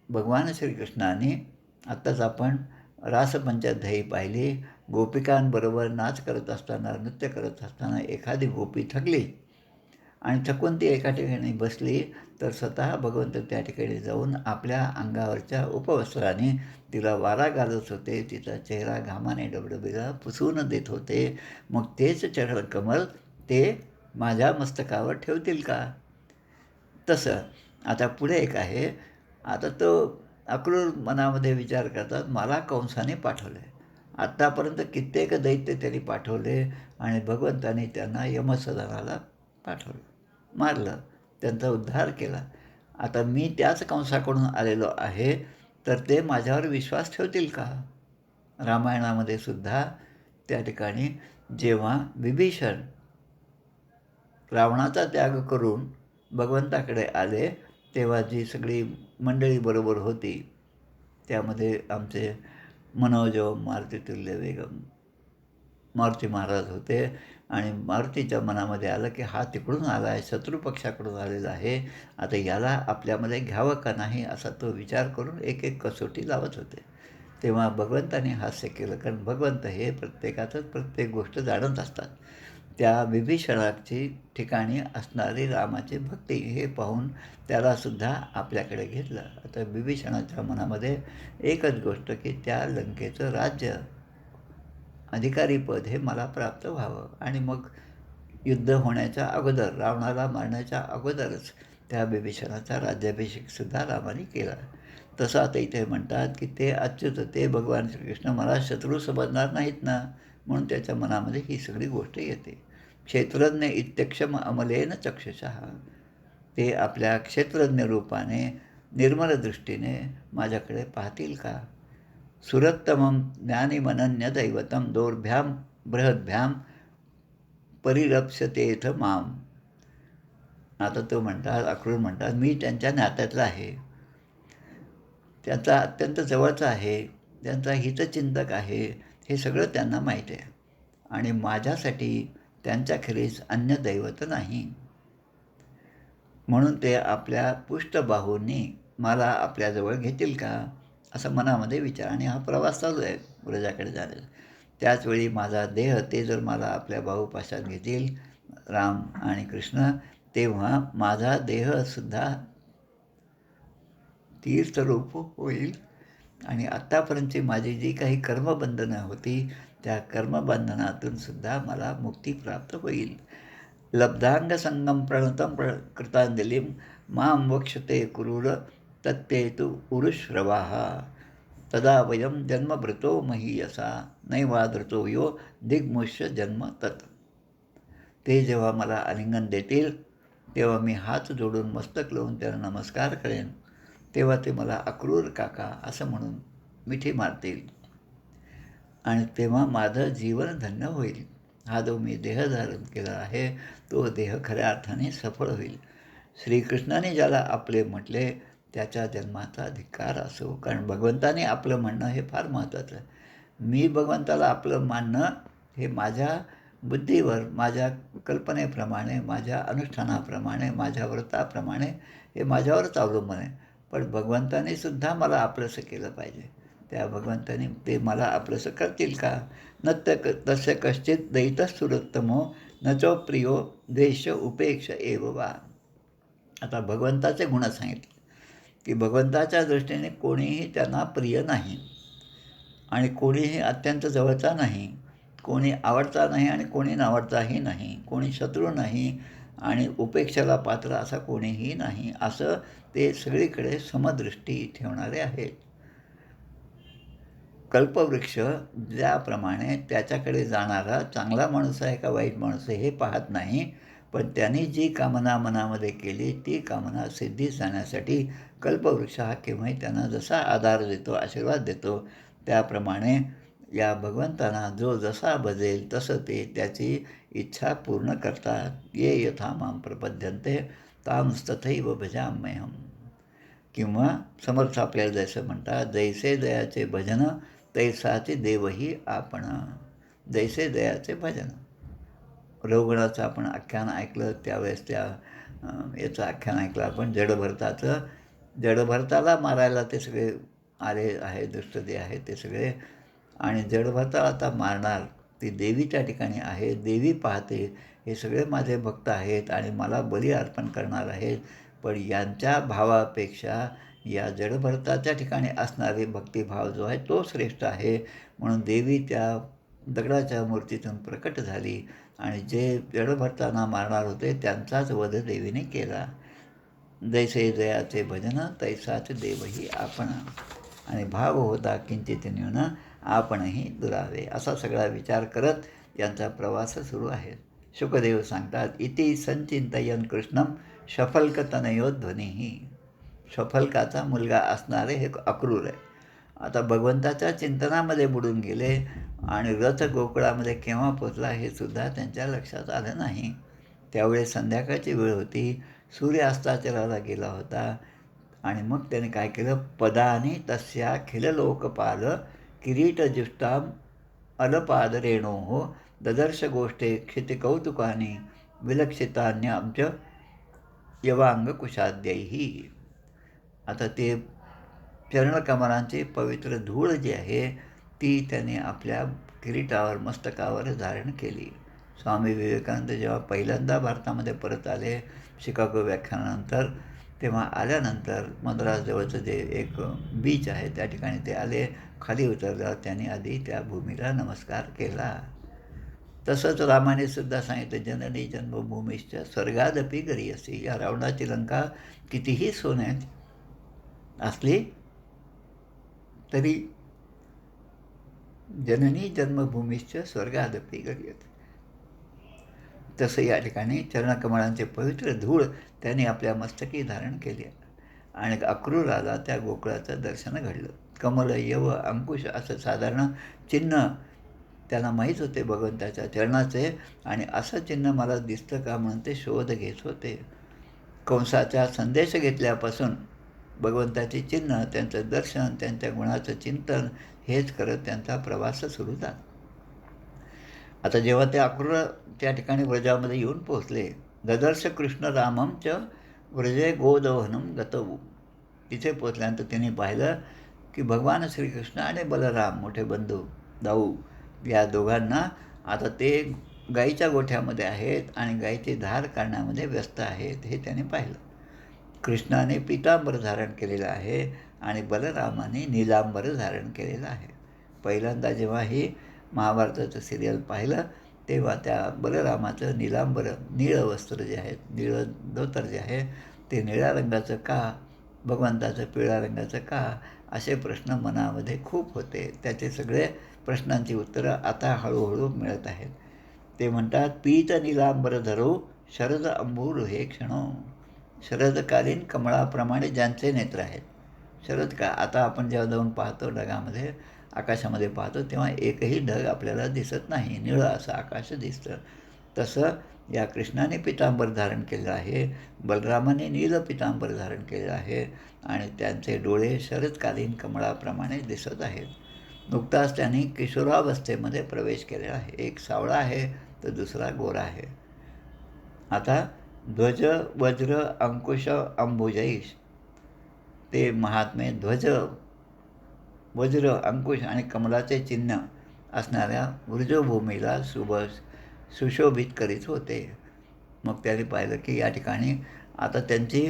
भगवान श्रीकृष्णाने आत्ताच आपण रासपंचध्यायी पाहिली. गोपिकांबरोबर नाच करत असताना, नृत्य करत असताना एखादी गोपी थकली आणि थकून ती एका ठिकाणी बसली, तर स्वतः भगवंत त्या ठिकाणी जाऊन आपल्या अंगावरच्या उपवस्त्राने तिला वारा घालत होते, तिचा चेहरा घामाने डबडबीला पुसून देत होते. मग तेच चरणकमल ते माझ्या मस्तकावर ठेवतील का? तसं आता पुढे एक आहे. आता तो अक्रूर मनामध्ये विचार करतात, मला कंसाने पाठवलं आहे. आत्तापर्यंत कित्येक दैत्य त्यांनी पाठवले आणि भगवंताने त्यांना यमसदनाला पाठवलं, मारलं, त्यांचा उद्धार केला. आता मी त्याच कंसाकडून आलेलो आहे, तर ते माझ्यावर विश्वास ठेवतील का? रामायणामध्ये सुद्धा त्या ठिकाणी जेव्हा विभीषण रावणाचा त्याग करून भगवंताकडे आले, तेव्हा जी सगळी मंडळी बरोबर होती, त्यामध्ये आमचे मनोज मारुतीतुल्य वेगम मारुती महाराज होते. आणि मारुतीच्या मनामध्ये आलं की हा तिकडून आला आहे, शत्रुपक्षाकडून आलेला आहे, आता याला आपल्यामध्ये घ्यावं का नाही असा तो विचार करून एक एक कसोटी लावत होते. तेव्हा भगवंताने हास्य केलं, कारण भगवंत हे प्रत्येकाचंच प्रत्येक गोष्ट जाणत असतात. त्या विभीषणाची ठिकाणी असणारी रामाची भक्ती हे पाहून त्यालासुद्धा आपल्याकडे घेतलं. आता विभीषणाच्या मनामध्ये एकच गोष्ट की त्या लंकेचं राज्य, अधिकारीपद हे मला प्राप्त व्हावं. आणि मग युद्ध होण्याच्या अगोदर, रावणाला मारण्याच्या अगोदरच त्या विभीषणाचा राज्याभिषेकसुद्धा रामाने केला. तसं आता इथे म्हणतात की ते अच्युत, ते भगवान श्रीकृष्ण मला शत्रू समजणार नाहीत ना, म्हणून त्याच्या मनामध्ये ही सगळी गोष्ट येते. क्षेत्रज्ञ इत्यक्षम अमलेन चक्षुषः, ते आपल्या क्षेत्रज्ञ रूपाने निर्मल दृष्टीने माझ्याकडे पाहतील का? सुरत्तमं ज्ञानिमनन्य दैवतं दोर्भ्यां बृहद्भ्यां परिरप्स्यतेथ माम. आता तो म्हणतात, अक्रूर म्हणतात, मी त्यांच्या नात्यातला आहे, त्यांचा अत्यंत जवळचा आहे, त्यांचा हितचिंतक आहे, हे सगळं त्यांना माहीत आहे. आणि माझ्यासाठी त्यांच्याखेरीज अन्य दैवत नाही, म्हणून ते आपल्या पुष्ठबाहूंनी मला आपल्याजवळ घेतील का, असं मनामध्ये विचार. आणि हा प्रवास चालू आहे व्रजाकडे जाण्याचा. त्याचवेळी माझा देह ते जर मला आपल्या बाहूपाशात घेतील, राम आणि कृष्ण, तेव्हा माझा देहसुद्धा तीर्थरूप होईल आणि आत्तापर्यंतची माझी जी काही कर्मबंधनं होती, त्या कर्मबंधनातून सुद्धा मला मुक्ती प्राप्त होईल. लब्धांगसंगम प्रणतं कृतांजलीं मां वक्षते कुरूर तत्ते तु उरुश्रवाः. तदा वयं जन्मभृतो महीयसा नैवादृतो यो दिग्मुष्य जन्म तत्. ते जेव्हा मला आलिंगन देतील, तेव्हा मी हात जोडून मस्तक लावून त्यांना नमस्कार करेन. तेव्हा ते मला अक्रूर काका असं म्हणून मिठी मारतील आणि तेव्हा माझं जीवन धन्य होईल. हा जो मी देह धारण केला आहे, तो देह खऱ्या अर्थाने सफळ होईल. श्रीकृष्णाने ज्याला आपले म्हटले, त्याच्या जन्माचा धिक्कार असो. कारण भगवंताने आपलं म्हणणं हे फार महत्त्वाचं आहे. मी भगवंताला आपलं मानणं हे माझ्या बुद्धीवर, माझ्या कल्पनेप्रमाणे, माझ्या अनुष्ठानाप्रमाणे, माझ्या व्रताप्रमाणे हे माझ्यावरच अवलंबून आहे. पण भगवंताने सुद्धा मला आपलंसं केलं पाहिजे. त्या भगवंताने ते मला आपलंसं करतील का? न तस्य कश्चित दयितः न च प्रियो द्वेष उपेक्ष एव वा. आता भगवंताचे गुण सांगितले की भगवंताच्या दृष्टीने कोणीही त्यांना प्रिय नाही आणि कोणीही अत्यंत जवळचा नाही, कोणी आवडता नाही आणि कोणी नावडताही नाही, कोणी शत्रू नाही आणि उपेक्षेला पात्र असा कोणीही नाही, असं ते सगळीकडे समदृष्टी ठेवणारे आहेत. कल्पवृक्ष ज्याप्रमाणे त्याच्याकडे जाणारा चांगला माणूस आहे का वाईट माणूस आहे हे पाहत नाही, पण त्यांनी जी कामना मनामध्ये केली ती कामना सिद्धीस जाण्यासाठी कल्पवृक्ष हा केव्हाही त्यांना जसा आधार देतो, आशीर्वाद देतो, त्याप्रमाणे या भगवंतांना जो जसा भजेल तसं ते त्याची इच्छा पूर्ण करतात. ये यथा मां प्रपद्यन्ते तां तथैव भजाम्यहम्. किंवा समर्थ आपल्याला जसं म्हणतात, जैसे दयाचे भजन तैसाचे देवही आपण. जैसे दयाचे भजन. रवगणाचं आपण आख्यान ऐकलं त्यावेळेस याचं आख्यान ऐकलं आपण जडभरताचं. जडभरताला मारायला ते सगळे आले आहे, दुष्टदेव आहेत ते सगळे, आणि जडभरताला आता मारणार ती देवी त्या ठिकाणी आहे. देवी पाहते हे सगळे माझे भक्त आहेत आणि मला बली अर्पण करणार आहेत, पण यांच्या भावापेक्षा या जडभरताच्या ठिकाणी असणारे भक्तिभाव जो आहे तो श्रेष्ठ आहे. म्हणून देवी त्या दगडाच्या मूर्तीतून प्रकट झाली आणि जे जडभरतांना मारणार होते त्यांचाच वध देवीने केला. जैसे दयाचे भजन तैसाच देवही आपण. आणि भाव होता किंचित न्यून आपणही दुरावे, असा सगळा विचार करत यांचा प्रवास सुरू आहे. शुकदेव सांगतात, इति संचिंतयन कृष्णम शफल्कतनयो ध्वनीही. शफल्काचा मुलगा असणारे हे अक्रूर आहे. आता भगवंताच्या चिंतनामध्ये बुडून गेले आणि रथ गोकुळामध्ये केव्हा पोचला हे सुद्धा त्यांच्या लक्षात आलं नाही. त्यावेळेस संध्याकाळची वेळ होती, सूर्य अस्ताचलाला गेला होता आणि मग त्याने काय केलं, पदानी तस्या खिललोकपाल किरीटजुष्टाम अलपादरेणोः ददर्श गोष्ठे क्षितिकौतुकानि विलक्षितान्याब्ज यवांगकुशाद्यैः. आता ते चरणकमलांची पवित्र धूळ जी आहे ती त्याने आपल्या किरीटावर, मस्तकावर धारण केली. स्वामी विवेकानंद जेव्हा पहिल्यांदा भारतामध्ये परत आले शिकागो व्याख्यानानंतर, तेव्हा आल्यानंतर मद्रासजवळचं जे एक बीच आहे त्या ठिकाणी ते आले. खाली उतरल्यावर त्यांनी आधी त्या भूमीला नमस्कार केला. तसंच रामाने सुद्धा सांगितलं, जननी जन्मभूमीश्च स्वर्गादपि गरीयसी. या रावणाची लंका कितीही सोन्याची असली तरी जननी जन्मभूमीश्च स्वर्गादपि गरीयसी. तसं या ठिकाणी चरणकमळांचे पवित्र धूळ त्यांनी आपल्या मस्तकी धारण केली आणि अक्रूराला त्या गोकुळाचं दर्शन घडलं. कमल, यव, अंकुश असं साधारण चिन्ह त्यांना माहीत होते भगवंताच्या चरणाचे, आणि असं चिन्ह मला दिसतं का म्हणून ते शोध घेत होते. कंसाचा संदेश घेतल्यापासून भगवंताची चिन्ह, त्यांचं दर्शन, त्यांच्या गुणाचं चिंतन हेच करत त्यांचा प्रवास सुरू झाला. आता जेव्हा ते अक्रूर त्या ठिकाणी व्रजामध्ये येऊन पोहोचले, ददर्श कृष्ण रामम च व्रजे गोदवहनम गतवू. तिथे पोचल्यानंतर त्यांनी पाहिलं की भगवान श्रीकृष्ण आणि बलराम मोठे बंधू दाऊ या दोघांना आता ते गाईच्या गोठ्यामध्ये आहेत आणि गाईची धार काढण्यामध्ये व्यस्त आहेत हे त्याने पाहिलं. कृष्णाने पितांबर धारण केलेलं आहे आणि बलरामाने नीलांबर धारण केलेलं आहे. पहिल्यांदा जेव्हा ही महाभारताचं सिरियल पाहिलं तेव्हा त्या बलरामाचं नीलांबर, निळं वस्त्र जे आहे, निळं धोतर जे आहे ते निळ्या रंगाचं का, भगवंताचं पिवळ्या रंगाचं का, असे प्रश्न मनामध्ये खूप होते. त्याचे सगळे प्रश्नांची उत्तरं आता हळूहळू मिळत आहेत. ते म्हणतात, पीत नीलांबर धरो शरद अंबूर हे क्षणो. शरदकालीन कमळाप्रमाणे ज्यांचे नेत्र आहेत, शरद का आता आपण जेव्हा जाऊन पाहतो ढगामध्ये, आकाशामध्ये पाहतो तेव्हा एकही ढग आपल्याला दिसत नाही, निळं असं आकाश दिसतं. तसं या कृष्णाने पितांबर धारण केलं आहे, बलरामाने नील पितांबर धारण केलं आहे आणि त्यांचे डोळे शरदकालीन कमळाप्रमाणे दिसत आहेत. नुकताच त्यांनी किशोरावस्थेमध्ये प्रवेश केलेला आहे. एक सावळा आहे तर दुसरा गोरा आहे. आता ध्वज वज्र अंकुश अंबुजैश, ते महात्मे ध्वज वज्र, अंकुश आणि कमलाचे चिन्ह असणाऱ्या वृजभूमीला सुशोभित करीत होते. मग त्याने पाहिलं की या ठिकाणी आता त्यांची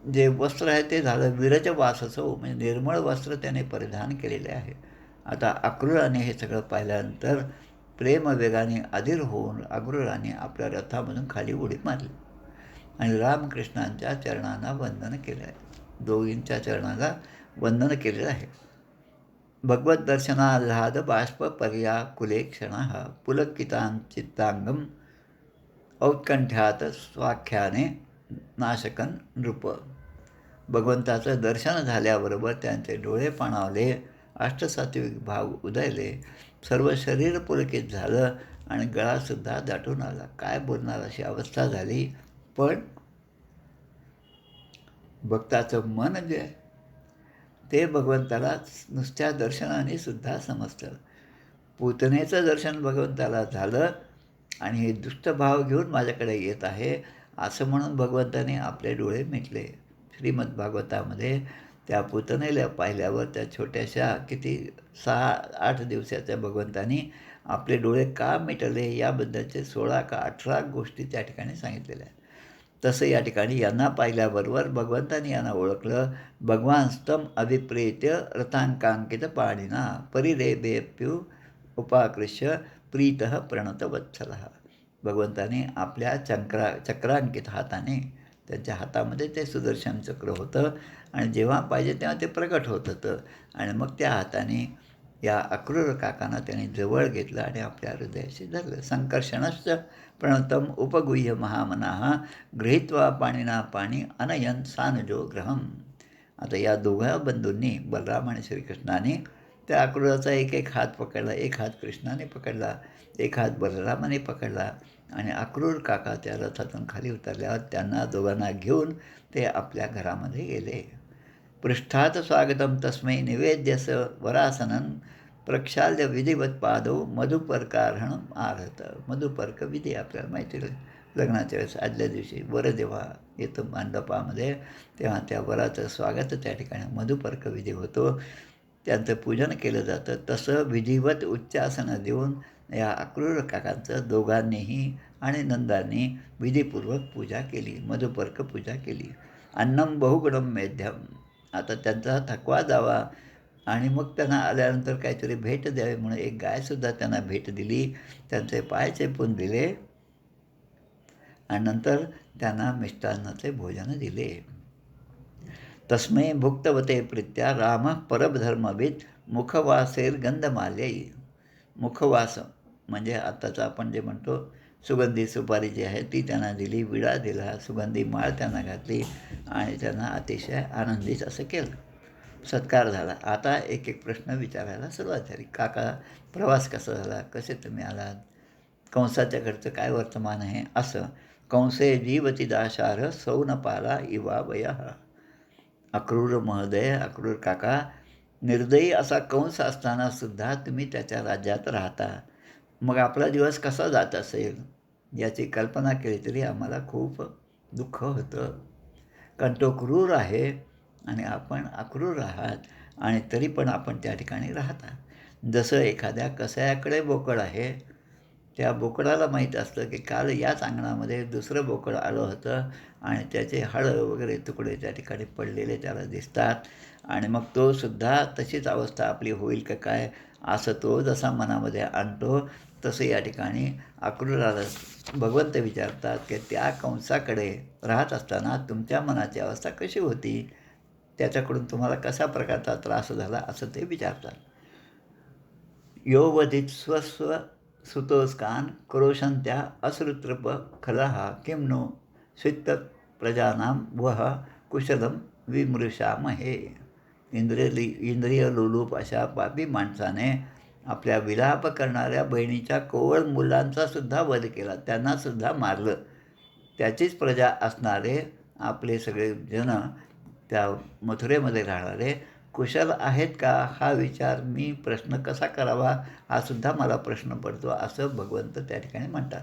जे वस्त्र आहे ते झालं विरजवाससो, म्हणजे निर्मळ वस्त्र त्याने परिधान केलेले आहे. आता अक्रूराने हे सगळं पाहिल्यानंतर प्रेमवेगाने अधीर होऊन अक्रूराने आपल्या रथामधून खाली उडी मारली आणि रामकृष्णांच्या चरणांना वंदन केलं आहे. दोघींच्या चरणाला वंदन केलेलं आहे. भगवत दर्शनाल्हाद बाष्प पर्याकुले क्षणः पुलकितांचित्तांगम औत्कंठ्यात स्वाख्याने नाशकन नृप. भगवंताचं दर्शन झाल्याबरोबर त्यांचे डोळे पाणावले, अष्टसात्विक भाव उदयले, सर्व शरीर पुलकित झालं आणि गळासुद्धा दाटून आला. काय बोलणार अशी अवस्था झाली. पण भक्ताचं मन जे आहे ते भगवंताला नुसत्या दर्शनाने सुद्धा समजतं. पूतनेचं दर्शन भगवंताला झालं आणि हे दुष्टभाव घेऊन माझ्याकडे येत आहे असं म्हणून भगवंताने आपले डोळे मिटले. श्रीमद भागवतामध्ये त्या पूतनेला पाहिल्यावर त्या छोट्याशा किती 6-8 दिवसाच्या भगवंतानी आपले डोळे का मिटले याबद्दलचे 16 का 18 गोष्टी त्या ठिकाणी सांगितलेल्या आहेत. तसं या ठिकाणी यांना पाहिल्याबरोबर भगवंतानी यांना ओळखलं. भगवान स्तम अभिप्रेत्य रथांकांकित पाणिना परिरेभेप्यू उपाकृष्य प्रीतः प्रणतवत्सलः. भगवंताने आपल्या चक्रांकित हाताने, त्यांच्या हातामध्ये ते सुदर्शन चक्र होतं आणि जेव्हा पाहिजे तेव्हा ते प्रकट होत होतं आणि मग त्या हाताने या अक्रूर काकांना त्याने जवळ घेतलं आणि आपल्या हृदयाशी धरलं. संकर्षणश्च प्रणतम उपगुह्य महामनाः गृहीत्वा पाणिना पाणी अनयन सानुजो ग्रहम. आता या दोघा बंधूंनी, बलराम आणि श्रीकृष्णाने, त्या अक्रूराचा एक हात पकडला, एक हात कृष्णाने पकडला, एक हात बलरामाने पकडला आणि अक्रूर काका त्या रथातून खाली उतरल्यावर त्यांना दोघांना घेऊन ते आपल्या घरामध्ये गेले. पृष्ठात स्वागतम तस्मै निवेद्यस वरासनन प्रक्षाल्य विधिवत पादो मधुपर्कारहण आरत. मधुपर्क विधी आपल्याला माहिती आहे. लग्नाच्या वेळेस आदल्या दिवशी वर जेव्हा येतं मंडपामध्ये तेव्हा त्या वराचं स्वागत त्या ठिकाणी मधुपर्क विधी होतो, त्यांचं पूजन केलं जातं. तसं विधिवत उच्चासनं देऊन या अक्रूर काकांचं दोघांनीही आणि नंदांनी विधीपूर्वक पूजा केली, मधुपर्क पूजा केली. अन्नम बहुगुणम मेध्यम. आता त्यांचा थकवा जावा आणि मग त्यांना आल्यानंतर काहीतरी भेट द्यावी म्हणून एक गायसुद्धा त्यांना भेट दिली, त्यांचे पाय चेपून दिले आणि नंतर त्यांना मिष्टान्नाचे भोजन दिले. तस्मै भुक्तवते प्रीत्या राम परधर्मविद मुखवासेर गंधमाल्यै. मुखवास म्हणजे आत्ताचं आपण जे म्हणतो सुगंधी सुपारी जी आहे ती त्यांना दिली, विडा दिला, सुगंधी माळ त्यांना घातली आणि त्यांना अतिशय आनंदित असं केलं. सत्कार झाला. आता एक एक प्रश्न विचारायला सुरुवात झाली. काका, प्रवास कसा झाला, कसे तुम्ही आलात, कंसाच्या घरचं काय वर्तमान आहे, असं. कंसे जीवती दाशार सौनपाला इवा वयः. अक्रूर महोदय, अक्रूर काका, निर्दयी असा कंस असताना सुद्धा तुम्ही त्याच्या राज्यात राहता, मग आपला दिवस कसा जात असेल याची कल्पना केली तरी आम्हाला खूप दुःख होतं. कारण तो क्रूर आहे आणि आपण अक्रूर आहात आणि तरी पण आपण त्या ठिकाणी राहता. जसं एखाद्या कसायाकडे बोकड आहे, त्या बोकडाला माहीत असतं की काल याच अंगणामध्ये दुसरं बोकड आलं होतं आणि त्याचे हाडं वगैरे तुकडे त्या ठिकाणी पडलेले त्याला दिसतात आणि मग तो सुद्धा तशीच अवस्था आपली होईल का काय असं तो जसा मनामध्ये आणतो, तसं या ठिकाणी अक्रूराला भगवंत विचारतात की त्या कंसाकडे राहत असताना तुमच्या मनाची अवस्था कशी होती, त्याच्याकडून तुम्हाला कशा प्रकारचा त्रास झाला असं ते विचारतात. योवधित स्वस्व सुतोस्कान क्रोशंत्या अश्रुतृप खलः किं नो स्वित्त प्रजानां वह कुशलम विमृशामहे. इंद्रिय लोलूप अशा पापी माणसाने आपल्या विलाप करणाऱ्या बहिणीच्या कोवळ मुलांचा सुद्धा वध केला, त्यांनासुद्धा मारलं. त्याचीच प्रजा असणारे आपले सगळे जन त्या मथुरेमध्ये राहणारे कुशल आहेत का, हा विचार मी प्रश्न कसा करावा हा सुद्धा मला प्रश्न पडतो असं भगवंत त्या ठिकाणी म्हणतात.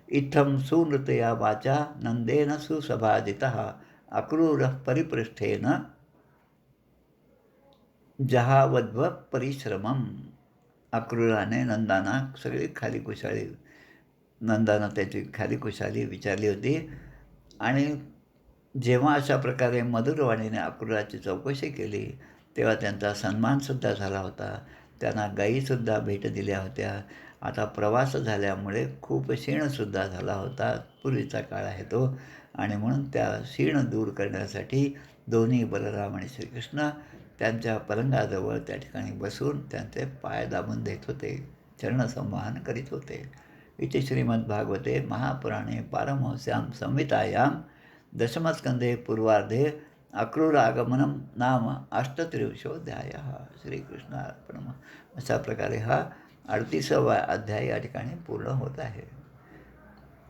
इत्थं सुनृतया वाचा नंदेन सुसभाजितः अक्रूरः परिपृष्ठेन जहावद्व परिश्रमम. अक्रूराने नंदाना सगळी खाली खुशाली, नंदानं त्याची खाली खुशाली विचारली होती. आणि जेव्हा अशा प्रकारे मधुरवाणीने अक्रूराची चौकशी केली, तेव्हा त्यांचा सन्मानसुद्धा झाला होता. त्यांना गायीसुद्धा भेट दिल्या होत्या. आता प्रवास झाल्यामुळे खूप शीणसुद्धा झाला होता. पूर्वीचा काळ आहे तो. आणि म्हणून त्या शीण दूर करण्यासाठी दोन्ही बलराम आणि श्रीकृष्ण त्यांच्या पलंगाजवळ त्या ठिकाणी बसून त्यांचे पाय दाबून देत होते, चरणसंवाहन करीत होते. इति श्रीमद्भागवते महापुराणे पारमहंस्यां संहितायां दशमस्कंदे पूर्वार्धे अक्रूरागमनम नाम अष्टत्रिंशोऽध्यायः. श्रीकृष्णार्पणम्. अशा प्रकारे हा 38वा अध्याय या ठिकाणी पूर्ण होत आहे.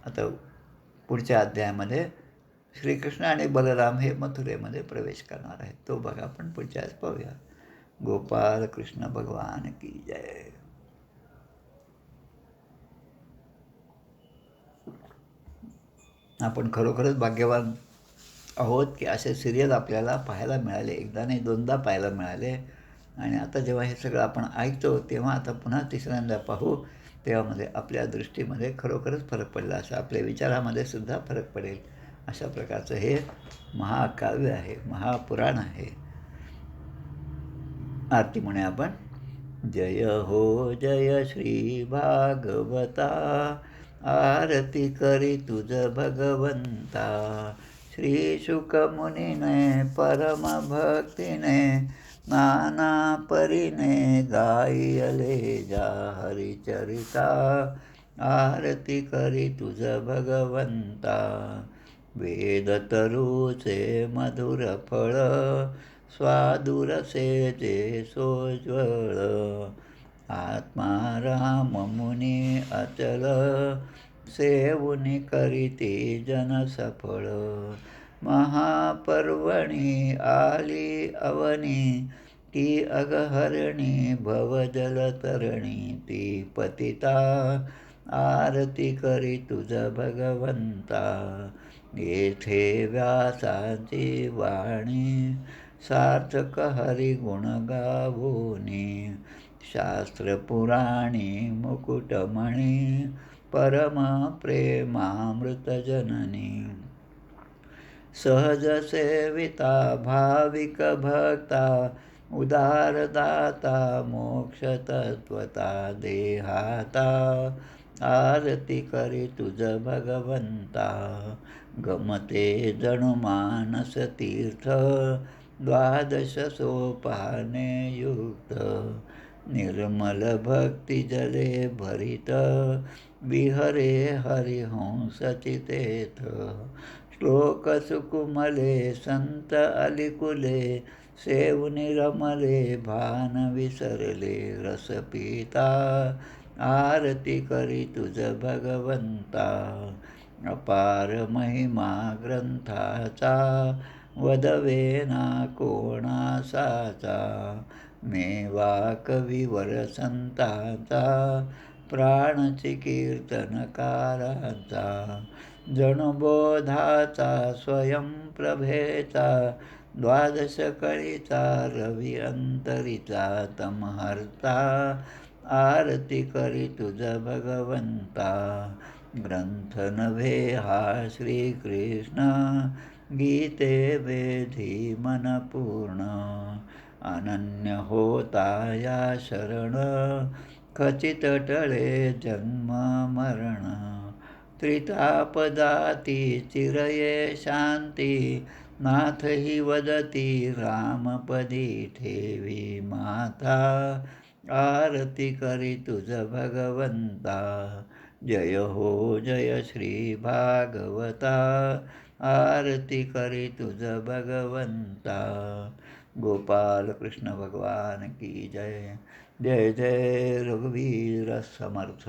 आता पुढच्या अध्यायामध्ये श्रीकृष्ण आणि बलराम हे मथुरेमध्ये प्रवेश करणार आहेत. तो बघा आपण पुढच्या वेळेस पाहूया. गोपाल कृष्ण भगवान की जय. आपण खरोखरच भाग्यवान आहोत की असे सिरियल आपल्याला पाहायला मिळाले. एकदा नाही दोनदा पाहायला मिळाले. आणि आता जेव्हा हे सगळं आपण ऐकतो तेव्हा आता पुन्हा तिसऱ्यांदा पाहू तेव्हामध्ये आपल्या दृष्टीमध्ये खरोखरच फरक पडला, असं आपल्या विचारामध्ये सुद्धा फरक पडेल. अशा प्रकारचं हे महाकाव्य आहे, महापुराण आहे. आरती म्हणूया आपण. जय हो जय श्री भागवता, आरती करी तुझ भगवंता. श्री शुकमुनीने परम भक्तीने, नाना परीने गायले जा हरिचरिता. आरती करी तुझ भगवंता. वेद तरुचे मधुर फळ, स्वादुरसे जे सोज्वळ. आत्मा राम मुनी अचल, सेवुनी करीती जन सफळ. महापर्वणी आली अवनी, ती अगहरणी भवजलतरणी. ती पतिता आरती करी तुझ भगवंता. येथे व्यासांची वाणी, सार्थक हरिगुण गावोनी. शास्त्र पुराणी मुकुटमणी, परम प्रेमामृत जननी. सहज सेविता भाविक भक्ता, उदारदाता मोक्ष तत्वता देहाता. आरती करी तुझ भगवंता. गमते जणू मानस तीर्थ, द्वादश सोपाने युक्त. निर्मल भक्ती जले भरित, विहरे हरिहंस चितेत. श्लोक सुकुमले संत अलिकुले, सेवुनी रमले भान विसरले. रस पिता आरती करी तुझ भगवंता. अपार महिमा ग्रंथाचा, वदवे ना कोणासाचा. मेवा कविवर संतांचा, प्राणची कीर्तनकारांचा. जणू बोधाचा स्वयंप्रभेचा, द्वादश कळीचा रवी अंतरीचा. तमहर्ता आरती करी तुझ भगवंता. ग्रंथ नव्हे हा श्रीकृष्ण, गीते वेधी मन पूर्ण. अनन्य होता या शरण, खचित टळे जन्म मरण. त्रितापदाती चिरये शांती, नाथ ही वदती रामपदी ठेवी माता. आरती करी तुझ भगवंता. जय हो जय श्री भागवता, आरती करी तुझ भगवंता. गोपाल कृष्ण भगवान की जय. जय जय रघुवीर समर्थ.